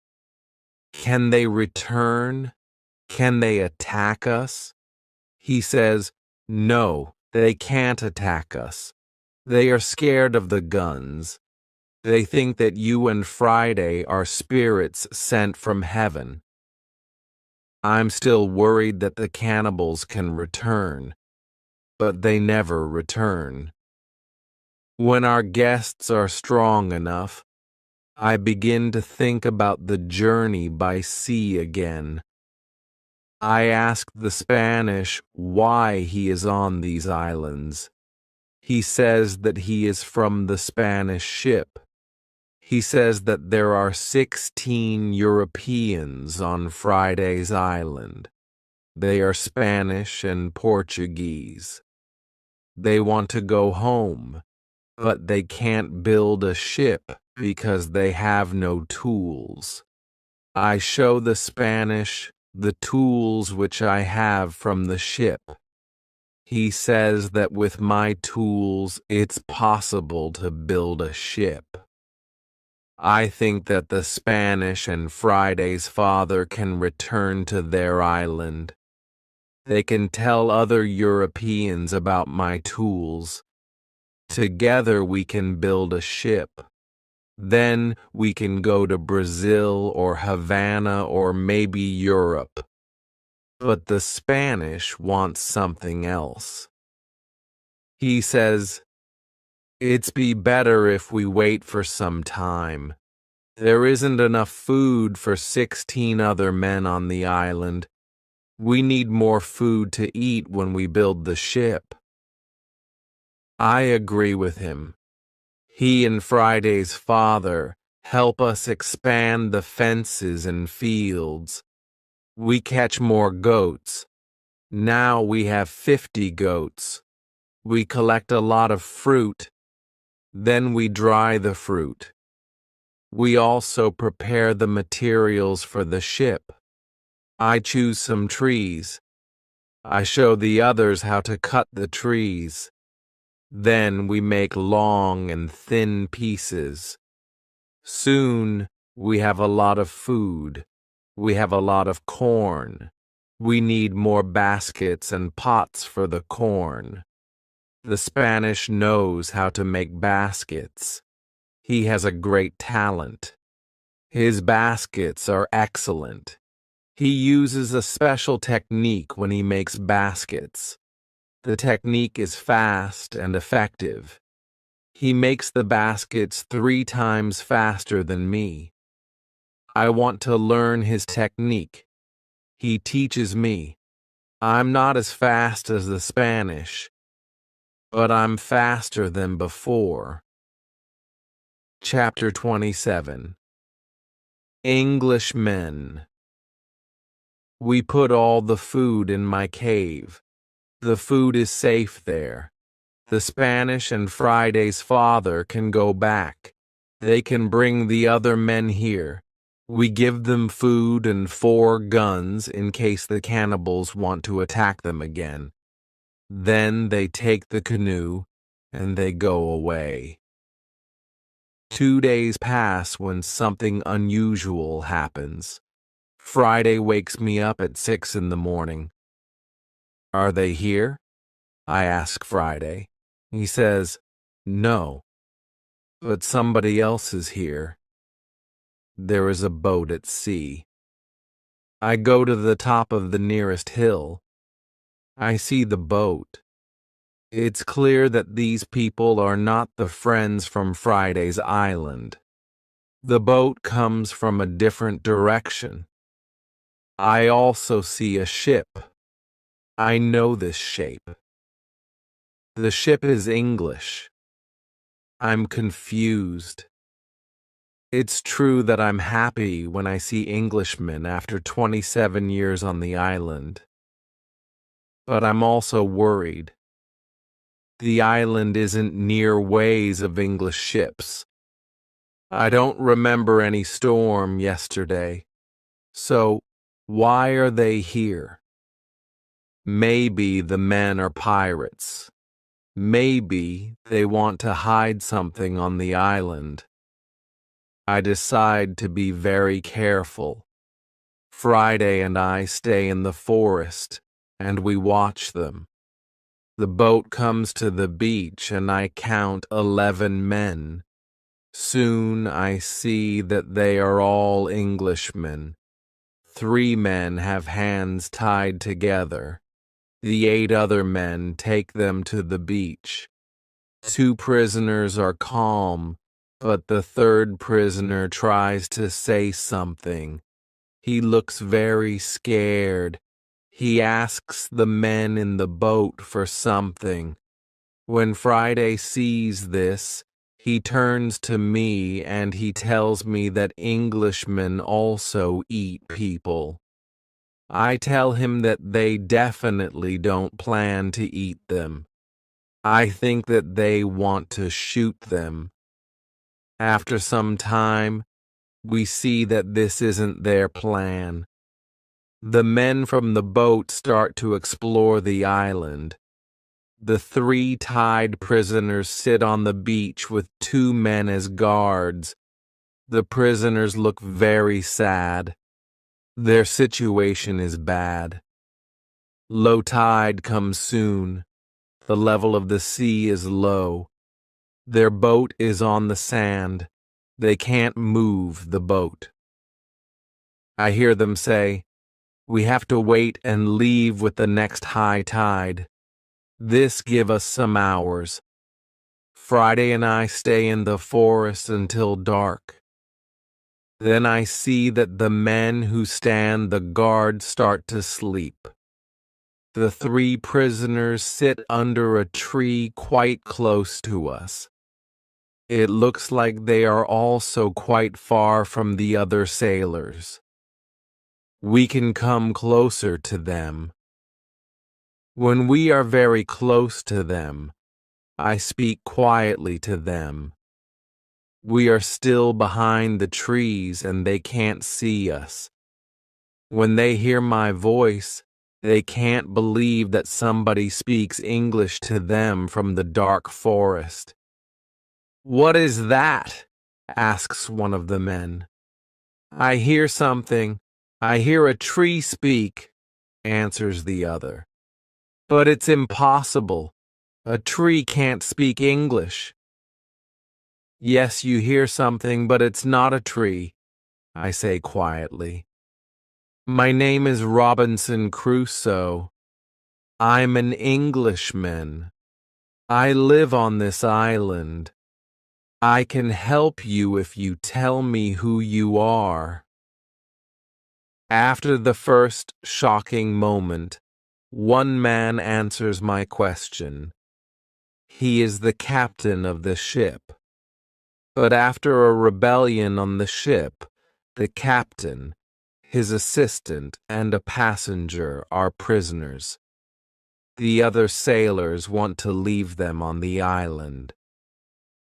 can they return? Can they attack us? He says, no, they can't attack us. They are scared of the guns. They think that you and Friday are spirits sent from heaven. I'm still worried that the cannibals can return, but they never return. When our guests are strong enough, I begin to think about the journey by sea again. I ask the Spanish why he is on these islands. He says that he is from the Spanish ship. He says that there are 16 Europeans on Friday's island. They are Spanish and Portuguese. They want to go home, but they can't build a ship because they have no tools. I show the Spanish the tools which I have from the ship. He says that with my tools it's possible to build a ship. I think that the Spanish and Friday's father can return to their island. They can tell other Europeans about my tools. Together we can build a ship. Then we can go to Brazil or Havana or maybe Europe. But the Spanish want something else. He says, "It's be better if we wait for some time. There isn't enough food for 16 other men on the island. We need more food to eat when we build the ship." I agree with him. He and Friday's father help us expand the fences and fields. We catch more goats. Now we have 50 goats. We collect a lot of fruit. Then we dry the fruit. We also prepare the materials for the ship. I choose some trees. I show the others how to cut the trees. Then we make long and thin pieces. Soon we have a lot of food. We have a lot of corn. We need more baskets and pots for the corn. The Spanish knows how to make baskets. He has a great talent. His baskets are excellent. He uses a special technique when he makes baskets. The technique is fast and effective. He makes the baskets 3 times faster than me. I want to learn his technique. He teaches me. I'm not as fast as the Spanish, but I'm faster than before. Chapter 27. Englishmen. We put all the food in my cave. The food is safe there. The Spanish and Friday's father can go back. They can bring the other men here. We give them food and 4 guns in case the cannibals want to attack them again. Then they take the canoe and they go away. 2 days pass when something unusual happens. Friday wakes me up at 6 in the morning. Are they here? I ask Friday. He says, no, but somebody else is here. There is a boat at sea. I go to the top of the nearest hill. I see the boat. It's clear that these people are not the friends from Friday's island. The boat comes from a different direction. I also see a ship. I know this shape. The ship is English. I'm confused. It's true that I'm happy when I see Englishmen after 27 years on the island. But I'm also worried. The island isn't near ways of English ships. I don't remember any storm yesterday. So, why are they here? Maybe the men are pirates. Maybe they want to hide something on the island. I decide to be very careful. Friday and I stay in the forest, and we watch them. The boat comes to the beach, and I count 11 men. Soon I see that they are all Englishmen. 3 men have hands tied together. The 8 other men take them to the beach. 2 prisoners are calm, but the 3rd prisoner tries to say something. He looks very scared. He asks the men in the boat for something. When Friday sees this, he turns to me and he tells me that Englishmen also eat people. I tell him that they definitely don't plan to eat them. I think that they want to shoot them. After some time, we see that this isn't their plan. The men from the boat start to explore the island. The 3 tied prisoners sit on the beach with 2 men as guards. The prisoners look very sad. Their situation is bad. Low tide comes soon. The level of the sea is low. Their boat is on the sand. They can't move the boat. I hear them say, "We have to wait and leave with the next high tide. This give us some hours." Friday and I stay in the forest until dark. Then I see that the men who stand the guard start to sleep. The 3 prisoners sit under a tree quite close to us. It looks like they are also quite far from the other sailors. We can come closer to them. When we are very close to them, I speak quietly to them. We are still behind the trees and they can't see us. When they hear my voice, they can't believe that somebody speaks English to them from the dark forest. "What is that?" asks one of the men. "I hear something. I hear a tree speak," answers the other. "But it's impossible. A tree can't speak English." "Yes, you hear something, but it's not a tree," I say quietly. "My name is Robinson Crusoe. I'm an Englishman. I live on this island. I can help you if you tell me who you are." After the first shocking moment, one man answers my question. He is the captain of the ship. But after a rebellion on the ship, The captain, his assistant, and a passenger are prisoners. The other sailors want to leave them on the island.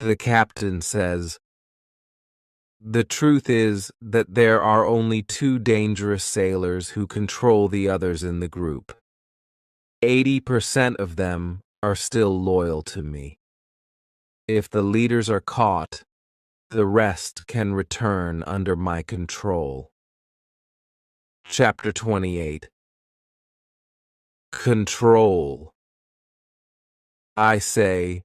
The captain says, "The truth is that there are only two dangerous sailors who control the others in the group. 80% of them are still loyal to me. If the leaders are caught, the rest can return under my control." Chapter 28. Control. I say,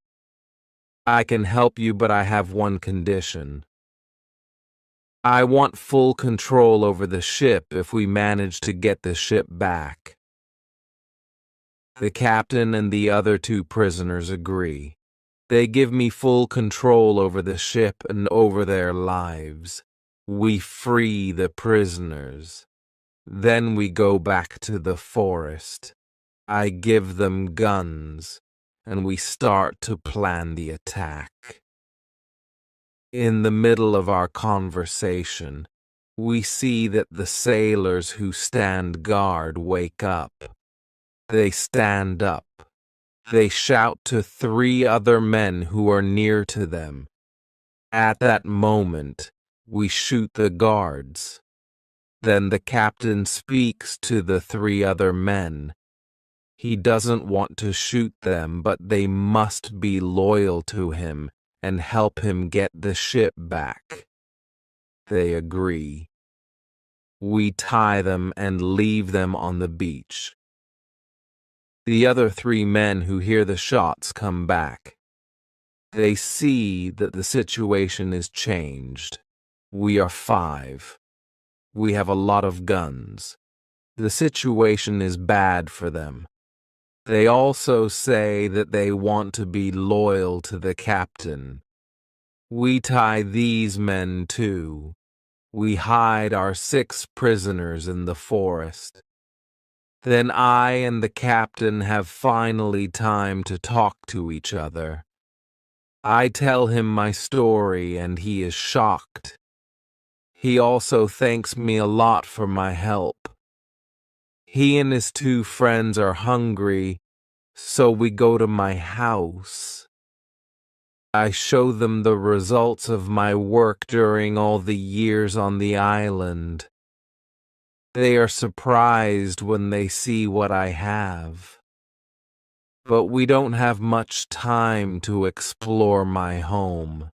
"I can help you, but I have one condition. I want full control over the ship if we manage to get the ship back." The captain and the other two prisoners agree. They give me full control over the ship and over their lives. We free the prisoners. Then we go back to the forest. I give them guns, and we start to plan the attack. In the middle of our conversation, we see that the sailors who stand guard wake up. They stand up. They shout to three other men who are near to them. At that moment, we shoot the guards. Then the captain speaks to the three other men. He doesn't want to shoot them, but they must be loyal to him and help him get the ship back. They agree. We tie them and leave them on the beach. The other three men who hear the shots come back. They see that the situation is changed. We are 5. We have a lot of guns. The situation is bad for them. They also say that they want to be loyal to the captain. We tie these men too. We hide our 6 prisoners in the forest. Then I and the captain have finally time to talk to each other. I tell him my story and he is shocked. He also thanks me a lot for my help. He and his 2 friends are hungry, so we go to my house. I show them the results of my work during all the years on the island. They are surprised when they see what I have. But we don't have much time to explore my home.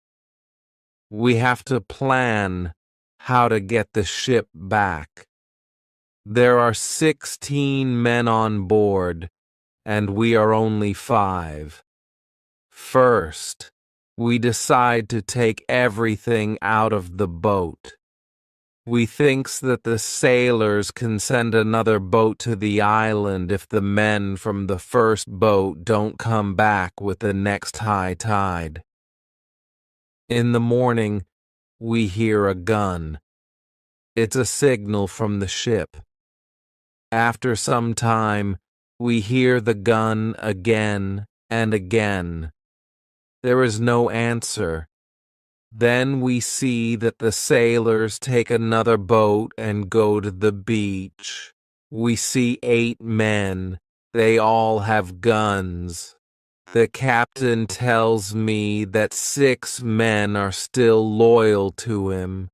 We have to plan how to get the ship back. There are 16 men on board, and we are only 5. First, we decide to take everything out of the boat. We thinks that the sailors can send another boat to the island if the men from the first boat don't come back with the next high tide. In the morning, we hear a gun. It's a signal from the ship. After some time, we hear the gun again and again. There is no answer. Then we see that the sailors take another boat and go to the beach. We see 8 men. They all have guns. The captain tells me that 6 men are still loyal to him.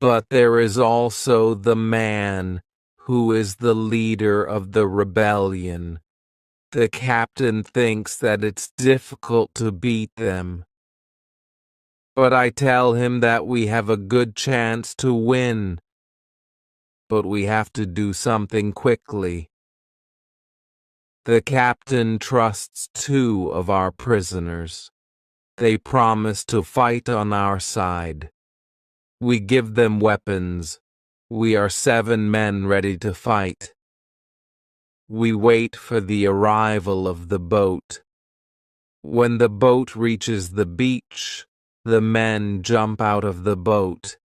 But there is also the man who is the leader of the rebellion. The captain thinks that it's difficult to beat them. But I tell him that we have a good chance to win. But we have to do something quickly. The captain trusts 2 of our prisoners. They promise to fight on our side. We give them weapons. We are 7 men ready to fight. We wait for the arrival of the boat. When the boat reaches the beach, the men jump out of the boat.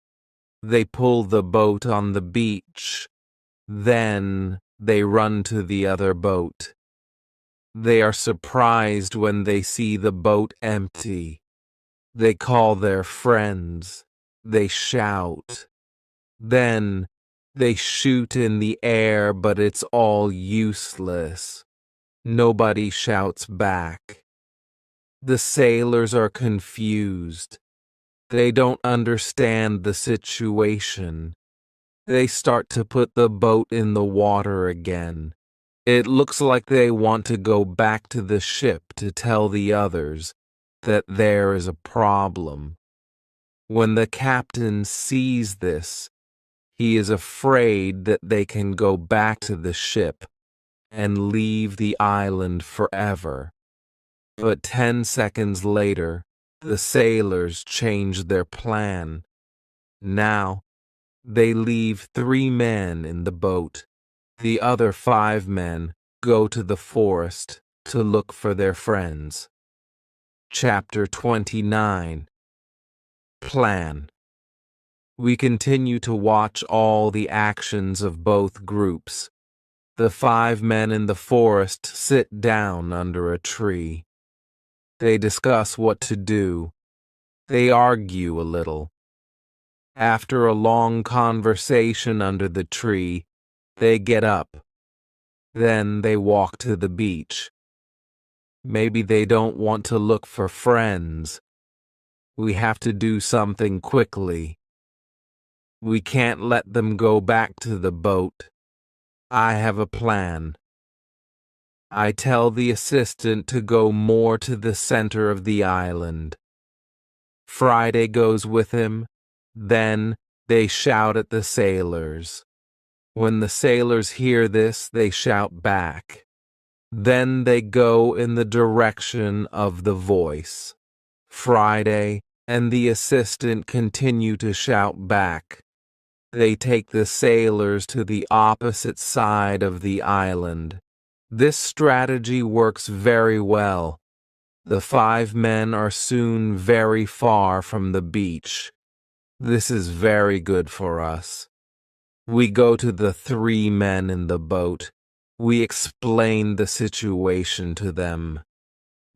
They pull the boat on the beach. Then they run to the other boat. They are surprised when they see the boat empty. They call their friends. They shout. Then they shoot in the air, but it's all useless. Nobody shouts back. The sailors are confused. They don't understand the situation. They start to put the boat in the water again. It looks like they want to go back to the ship to tell the others that there is a problem. When the captain sees this, he is afraid that they can go back to the ship and leave the island forever. But 10 seconds later, the sailors change their plan. Now, they leave 3 men in the boat. The other 5 men go to the forest to look for their friends. Chapter 29. Plan. We continue to watch all the actions of both groups. The 5 men in the forest sit down under a tree. They discuss what to do. They argue a little. After a long conversation under the tree, they get up. Then they walk to the beach. Maybe they don't want to look for friends. We have to do something quickly. We can't let them go back to the boat. I have a plan. I tell the assistant to go more to the center of the island. Friday goes with him. Then they shout at the sailors. When the sailors hear this, they shout back. Then they go in the direction of the voice. Friday and the assistant continue to shout back. They take the sailors to the opposite side of the island. This strategy works very well. The 5 men are soon very far from the beach. This is very good for us. We go to the 3 men in the boat. We explain the situation to them.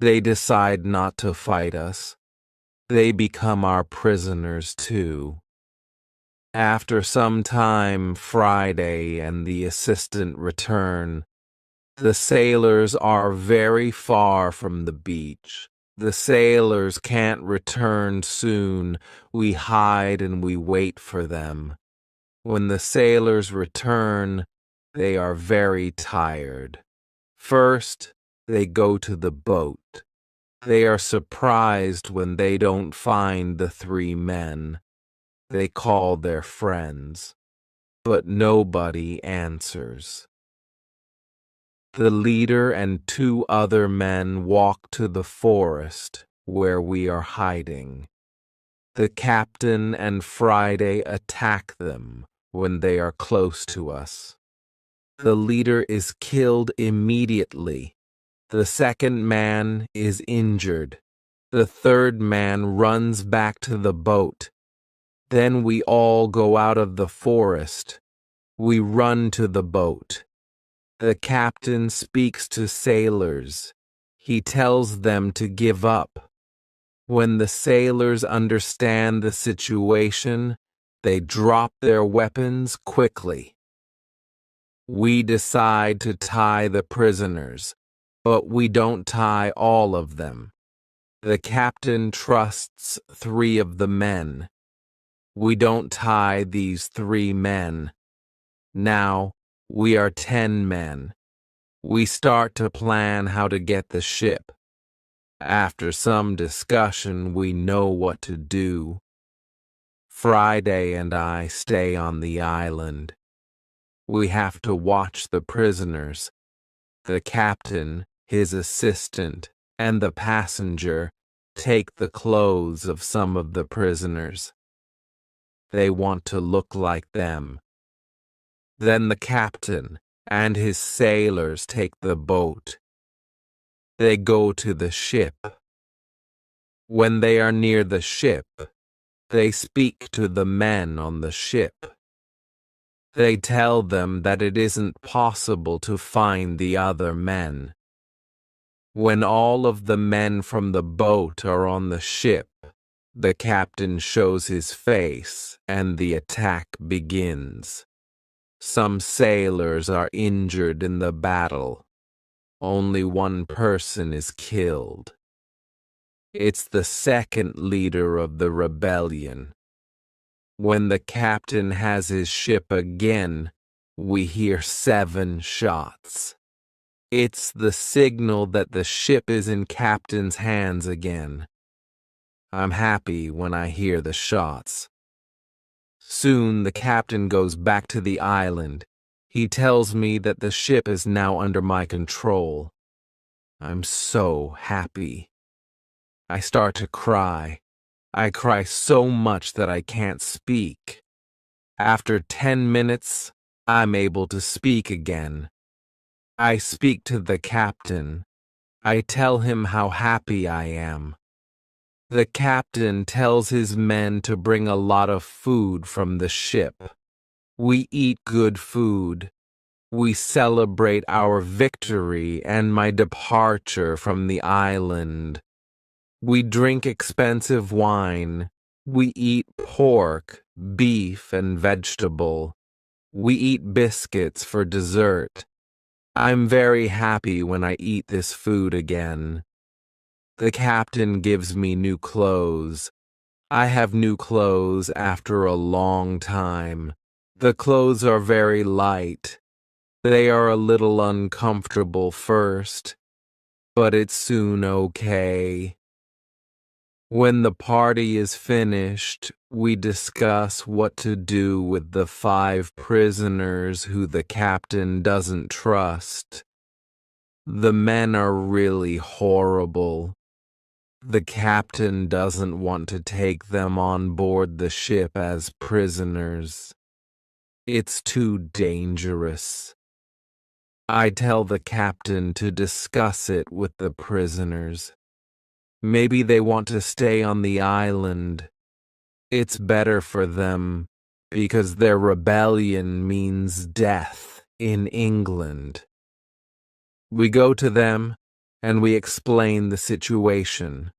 They decide not to fight us. They become our prisoners too. After some time, Friday and the assistant return. The sailors are very far from the beach. The sailors can't return soon. We hide and we wait for them. When the sailors return, they are very tired. First, they go to the boat. They are surprised when they don't find the 3 men. They call their friends, but nobody answers. The leader and 2 other men walk to the forest where we are hiding. The captain and Friday attack them when they are close to us. The leader is killed immediately. The second man is injured. The third man runs back to the boat. Then we all go out of the forest. We run to the boat. The captain speaks to sailors. He tells them to give up. When the sailors understand the situation, they drop their weapons quickly. We decide to tie the prisoners, but we don't tie all of them. The captain trusts 3 of the men. We don't tie these 3 men. Now, we are 10 men. We start to plan how to get the ship. After some discussion, we know what to do. Friday and I stay on the island. We have to watch the prisoners. The captain, his assistant, and the passenger take the clothes of some of the prisoners. They want to look like them. Then the captain and his sailors take the boat. They go to the ship. When they are near the ship, they speak to the men on the ship. They tell them that it isn't possible to find the other men. When all of the men from the boat are on the ship, The captain shows his face, and the attack begins. Some sailors are injured in the battle. Only one person is killed. It's the second leader of the rebellion. When the captain has his ship again, we hear 7 shots. It's the signal that the ship is in captain's hands again. I'm happy when I hear the shots. Soon the captain goes back to the island. He tells me that the ship is now under my control. I'm so happy. I start to cry. I cry so much that I can't speak. After 10 minutes, I'm able to speak again. I speak to the captain. I tell him how happy I am. The captain tells his men to bring a lot of food from the ship. We eat good food. We celebrate our victory and my departure from the island. We drink expensive wine. We eat pork, beef, and vegetable. We eat biscuits for dessert. I'm very happy when I eat this food again. The captain gives me new clothes. I have new clothes after a long time. The clothes are very light. They are a little uncomfortable first, but it's soon okay. When the party is finished, we discuss what to do with the 5 prisoners who the captain doesn't trust. The men are really horrible. The captain doesn't want to take them on board the ship as prisoners. It's too dangerous. I tell the captain to discuss it with the prisoners. Maybe they want to stay on the island. It's better for them because their rebellion means death in England. We go to them and we explain the situation.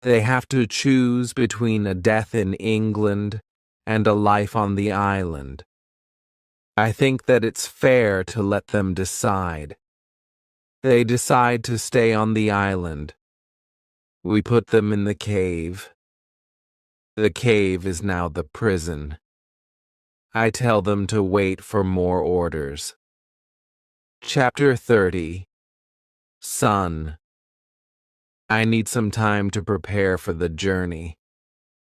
They have to choose between a death in England and a life on the island. I think that it's fair to let them decide. They decide to stay on the island. We put them in the cave. The cave is now the prison. I tell them to wait for more orders. Chapter 30. Son. I need some time to prepare for the journey.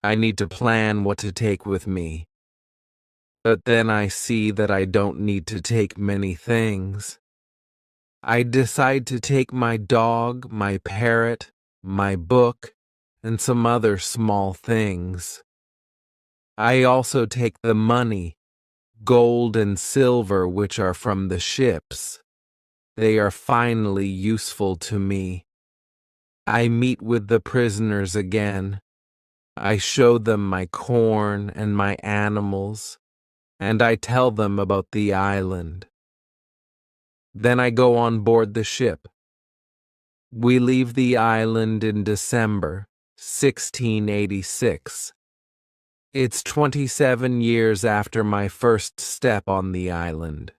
I need to plan what to take with me. But then I see that I don't need to take many things. I decide to take my dog, my parrot, my book, and some other small things. I also take the money, gold and silver which are from the ships. They are finally useful to me. I meet with the prisoners again. I show them my corn and my animals, and I tell them about the island. Then I go on board the ship. We leave the island in December 1686. It's 27 years after my first step on the island.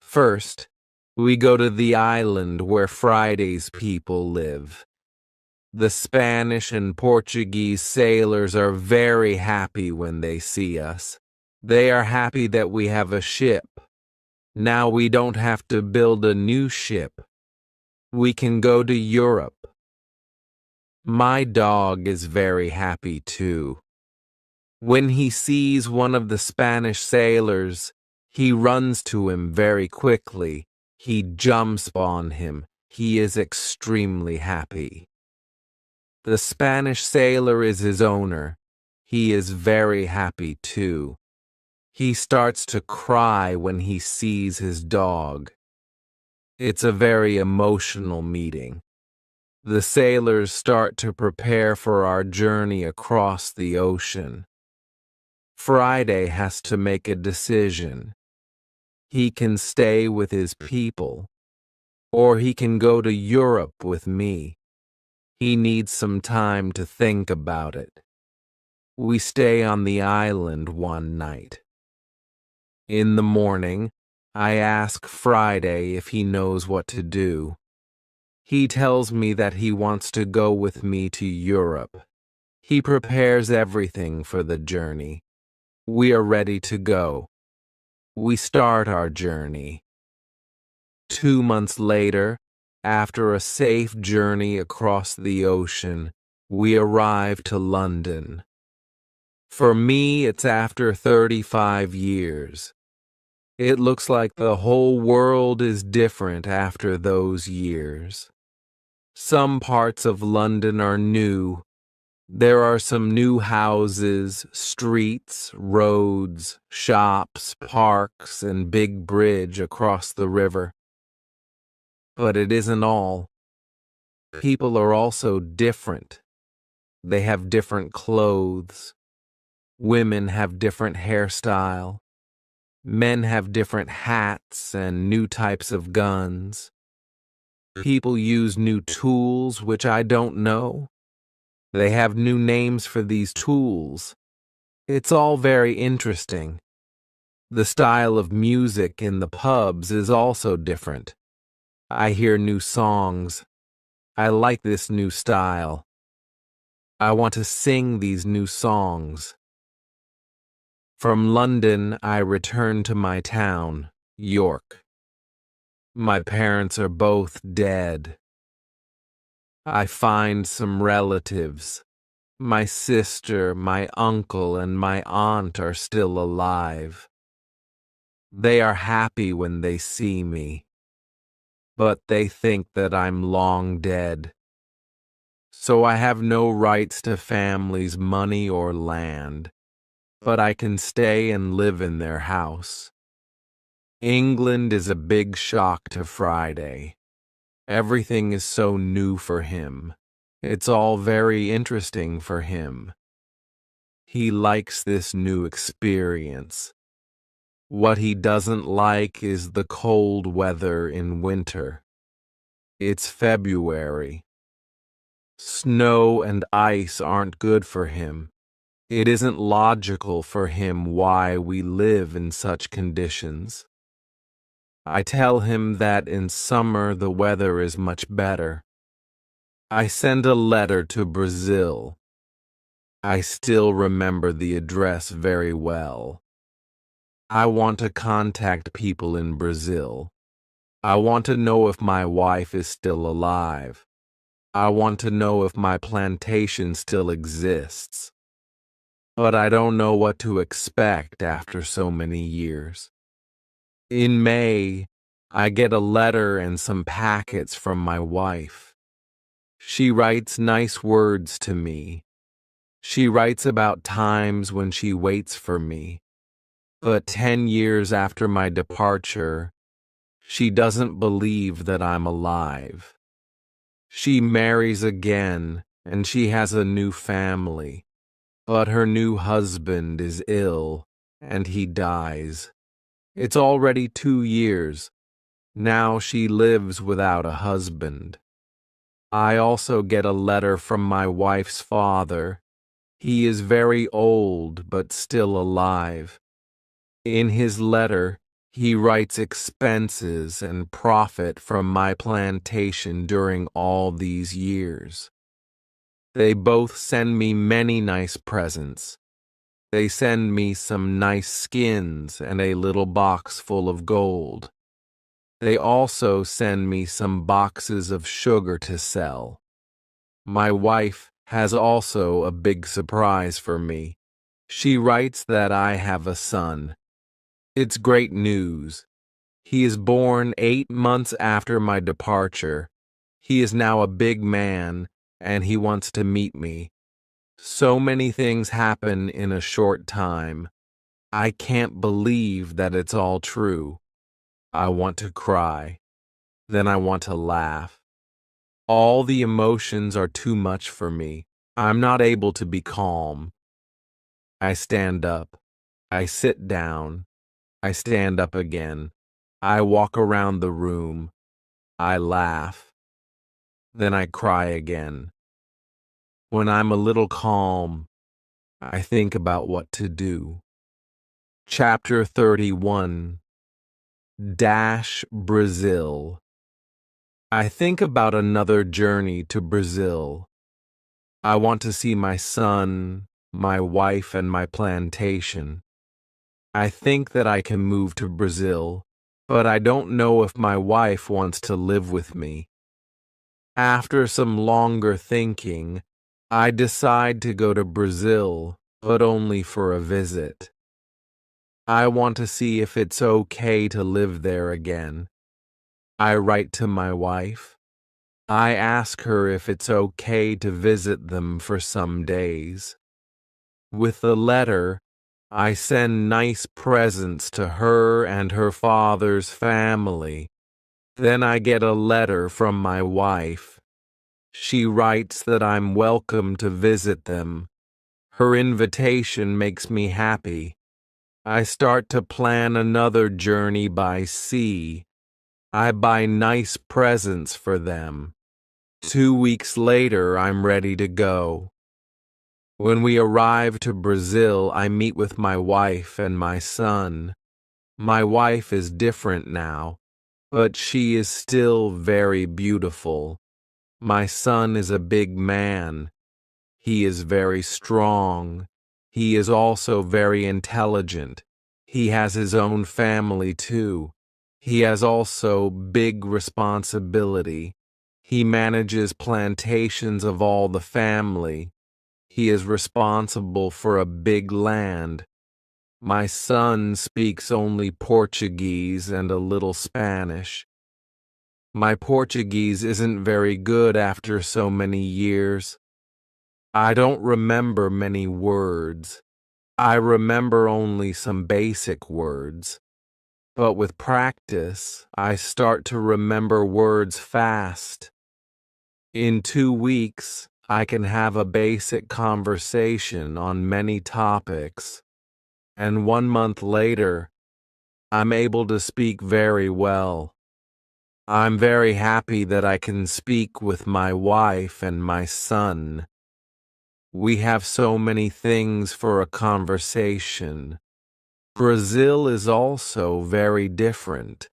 First, we go to the island where Friday's people live. The Spanish and Portuguese sailors are very happy when they see us. They are happy that we have a ship. Now we don't have to build a new ship. We can go to Europe. My dog is very happy too. When he sees one of the Spanish sailors, he runs to him very quickly. He jumps on him. He is extremely happy. The Spanish sailor is his owner. He is very happy too. He starts to cry when he sees his dog. It's a very emotional meeting. The sailors start to prepare for our journey across the ocean. Friday has to make a decision. He can stay with his people, or he can go to Europe with me. He needs some time to think about it. We stay on the island one night. In the morning, I ask Friday if he knows what to do. He tells me that he wants to go with me to Europe. He prepares everything for the journey. We are ready to go. We start our journey. 2 months later, after a safe journey across the ocean, we arrive to London. For me, it's after 35 years. It looks like the whole world is different after those years. Some parts of London are new. There are some new houses, streets, roads, shops, parks, and big bridge across the river. But it isn't all. People are also different. They have different clothes. Women have different hairstyle. Men have different hats and new types of guns. People use new tools which I don't know. They have new names for these tools. It's all very interesting. The style of music in the pubs is also different. I hear new songs. I like this new style. I want to sing these new songs. From London, I return to my town, York. My parents are both dead. I find some relatives. My sister, my uncle, and my aunt are still alive. They are happy when they see me, but they think that I'm long dead. So I have no rights to family's money or land, but I can stay and live in their house. England is a big shock to Friday. Everything is so new for him. It's all very interesting for him. He likes this new experience. What he doesn't like is the cold weather in winter. It's February. Snow and ice aren't good for him. It isn't logical for him why we live in such conditions. I tell him that in summer the weather is much better. I send a letter to Brazil. I still remember the address very well. I want to contact people in Brazil. I want to know if my wife is still alive. I want to know if my plantation still exists. But I don't know what to expect after so many years. In May, I get a letter and some packets from my wife. She writes nice words to me. She writes about times when she waits for me. But 10 years after my departure, she doesn't believe that I'm alive. She marries again, and she has a new family. But her new husband is ill, and he dies. It's already 2 years. Now she lives without a husband. I also get a letter from my wife's father. He is very old, but still alive. In his letter, he writes expenses and profit from my plantation during all these years. They both send me many nice presents. They send me some nice skins and a little box full of gold. They also send me some boxes of sugar to sell. My wife has also a big surprise for me. She writes that I have a son. It's great news. He is born 8 months after my departure. He is now a big man, and he wants to meet me. So many things happen in a short time. I can't believe that it's all true. I want to cry. Then I want to laugh. All the emotions are too much for me. I'm not able to be calm. I stand up. I sit down. I stand up again. I walk around the room. I laugh. Then I cry again. When I'm a little calm, I think about what to do. Chapter 31. Brazil. I think about another journey to Brazil. I want to see my son, my wife, and my plantation. I think that I can move to Brazil, but I don't know if my wife wants to live with me. After some longer thinking, I decide to go to Brazil, but only for a visit. I want to see if it's okay to live there again. I write to my wife. I ask her if it's okay to visit them for some days. With the letter, I send nice presents to her and her father's family. Then I get a letter from my wife. She writes that I'm welcome to visit them. Her invitation makes me happy. I start to plan another journey by sea. I buy nice presents for them. 2 weeks later, I'm ready to go. When we arrive to Brazil, I meet with my wife and my son. My wife is different now, but she is still very beautiful. My son is a big man. He is very strong. He is also very intelligent. He has his own family too. He has also big responsibility. He manages plantations of all the family. He is responsible for a big land. My son speaks only Portuguese and a little Spanish. My Portuguese isn't very good after so many years. I don't remember many words. I remember only some basic words. But with practice, I start to remember words fast. In 2 weeks, I can have a basic conversation on many topics. And 1 month later, I'm able to speak very well. I'm very happy that I can speak with my wife and my son. We have so many things for a conversation. Brazil is also very different.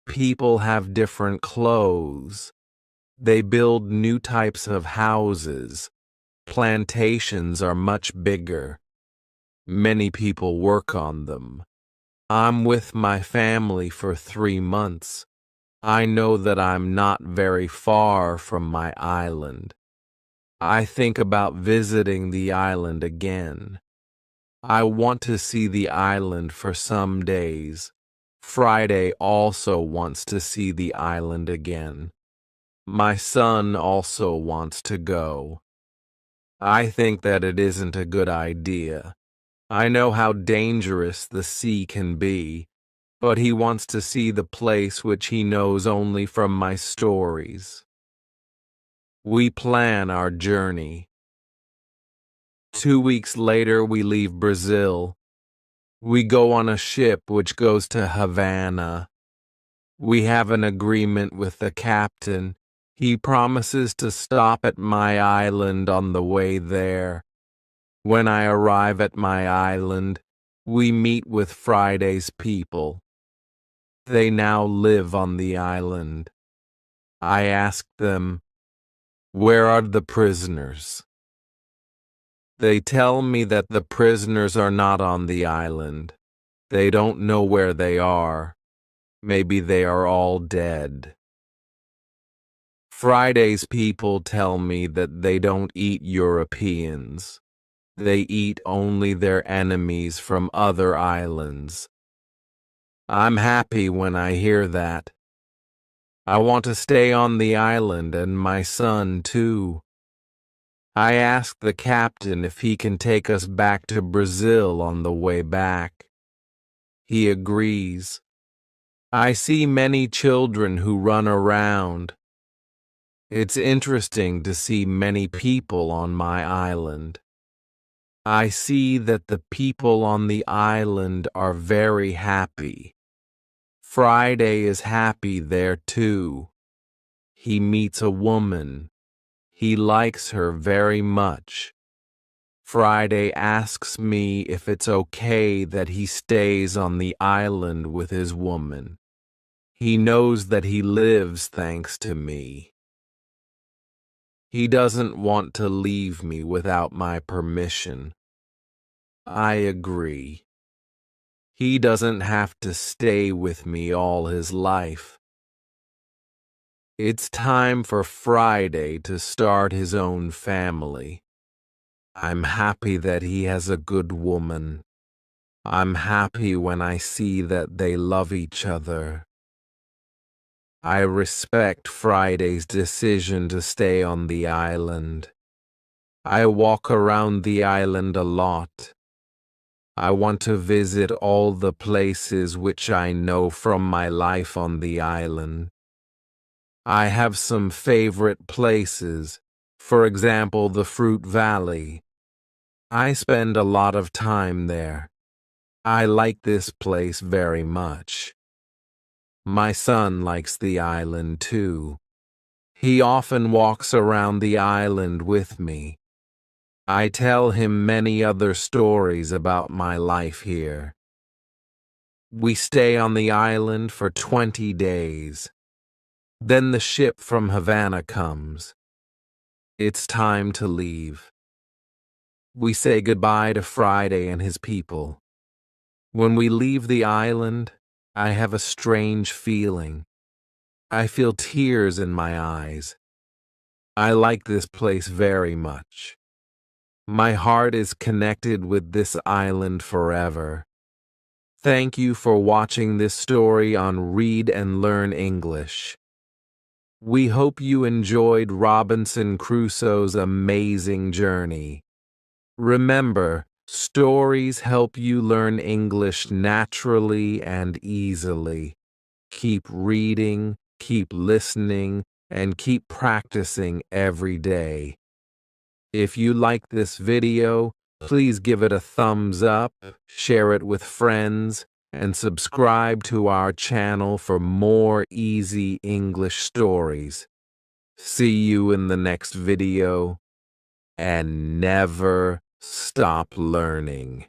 People have different clothes. They build new types of houses. Plantations are much bigger. Many people work on them. I'm with my family for 3 months. I know that I'm not very far from my island. I think about visiting the island again. I want to see the island for some days. Friday also wants to see the island again. My son also wants to go. I think that it isn't a good idea. I know how dangerous the sea can be, but he wants to see the place which he knows only from my stories. We plan our journey. 2 weeks later, we leave Brazil. We go on a ship which goes to Havana. We have an agreement with the captain. He promises to stop at my island on the way there. When I arrive at my island, we meet with Friday's people. They now live on the island. I ask them, "Where are the prisoners?" They tell me that the prisoners are not on the island. They don't know where they are. Maybe they are all dead. Friday's people tell me that they don't eat Europeans. They eat only their enemies from other islands. I'm happy when I hear that. I want to stay on the island and my son too. I ask the captain if he can take us back to Brazil on the way back. He agrees. I see many children who run around. It's interesting to see many people on my island. I see that the people on the island are very happy. Friday is happy there too. He meets a woman. He likes her very much. Friday asks me if it's okay that he stays on the island with his woman. He knows that he lives thanks to me. He doesn't want to leave me without my permission. I agree. He doesn't have to stay with me all his life. It's time for Friday to start his own family. I'm happy that he has a good woman. I'm happy when I see that they love each other. I respect Friday's decision to stay on the island. I walk around the island a lot. I want to visit all the places which I know from my life on the island. I have some favorite places, for example, the Fruit Valley. I spend a lot of time there. I like this place very much. My son likes the island too. He often walks around the island with me. I tell him many other stories about my life here. We stay on the island for 20 days. Then the ship from Havana comes. It's time to leave. We say goodbye to Friday and his people. When we leave the island, I have a strange feeling. I feel tears in my eyes. I like this place very much. My heart is connected with this island forever. Thank you for watching this story on Read and Learn English. We hope you enjoyed Robinson Crusoe's amazing journey. Remember, stories help you learn English naturally and easily. Keep reading, keep listening, and keep practicing every day. If you like this video, please give it a thumbs up, share it with friends, and subscribe to our channel for more easy English stories. See you in the next video, and never stop learning.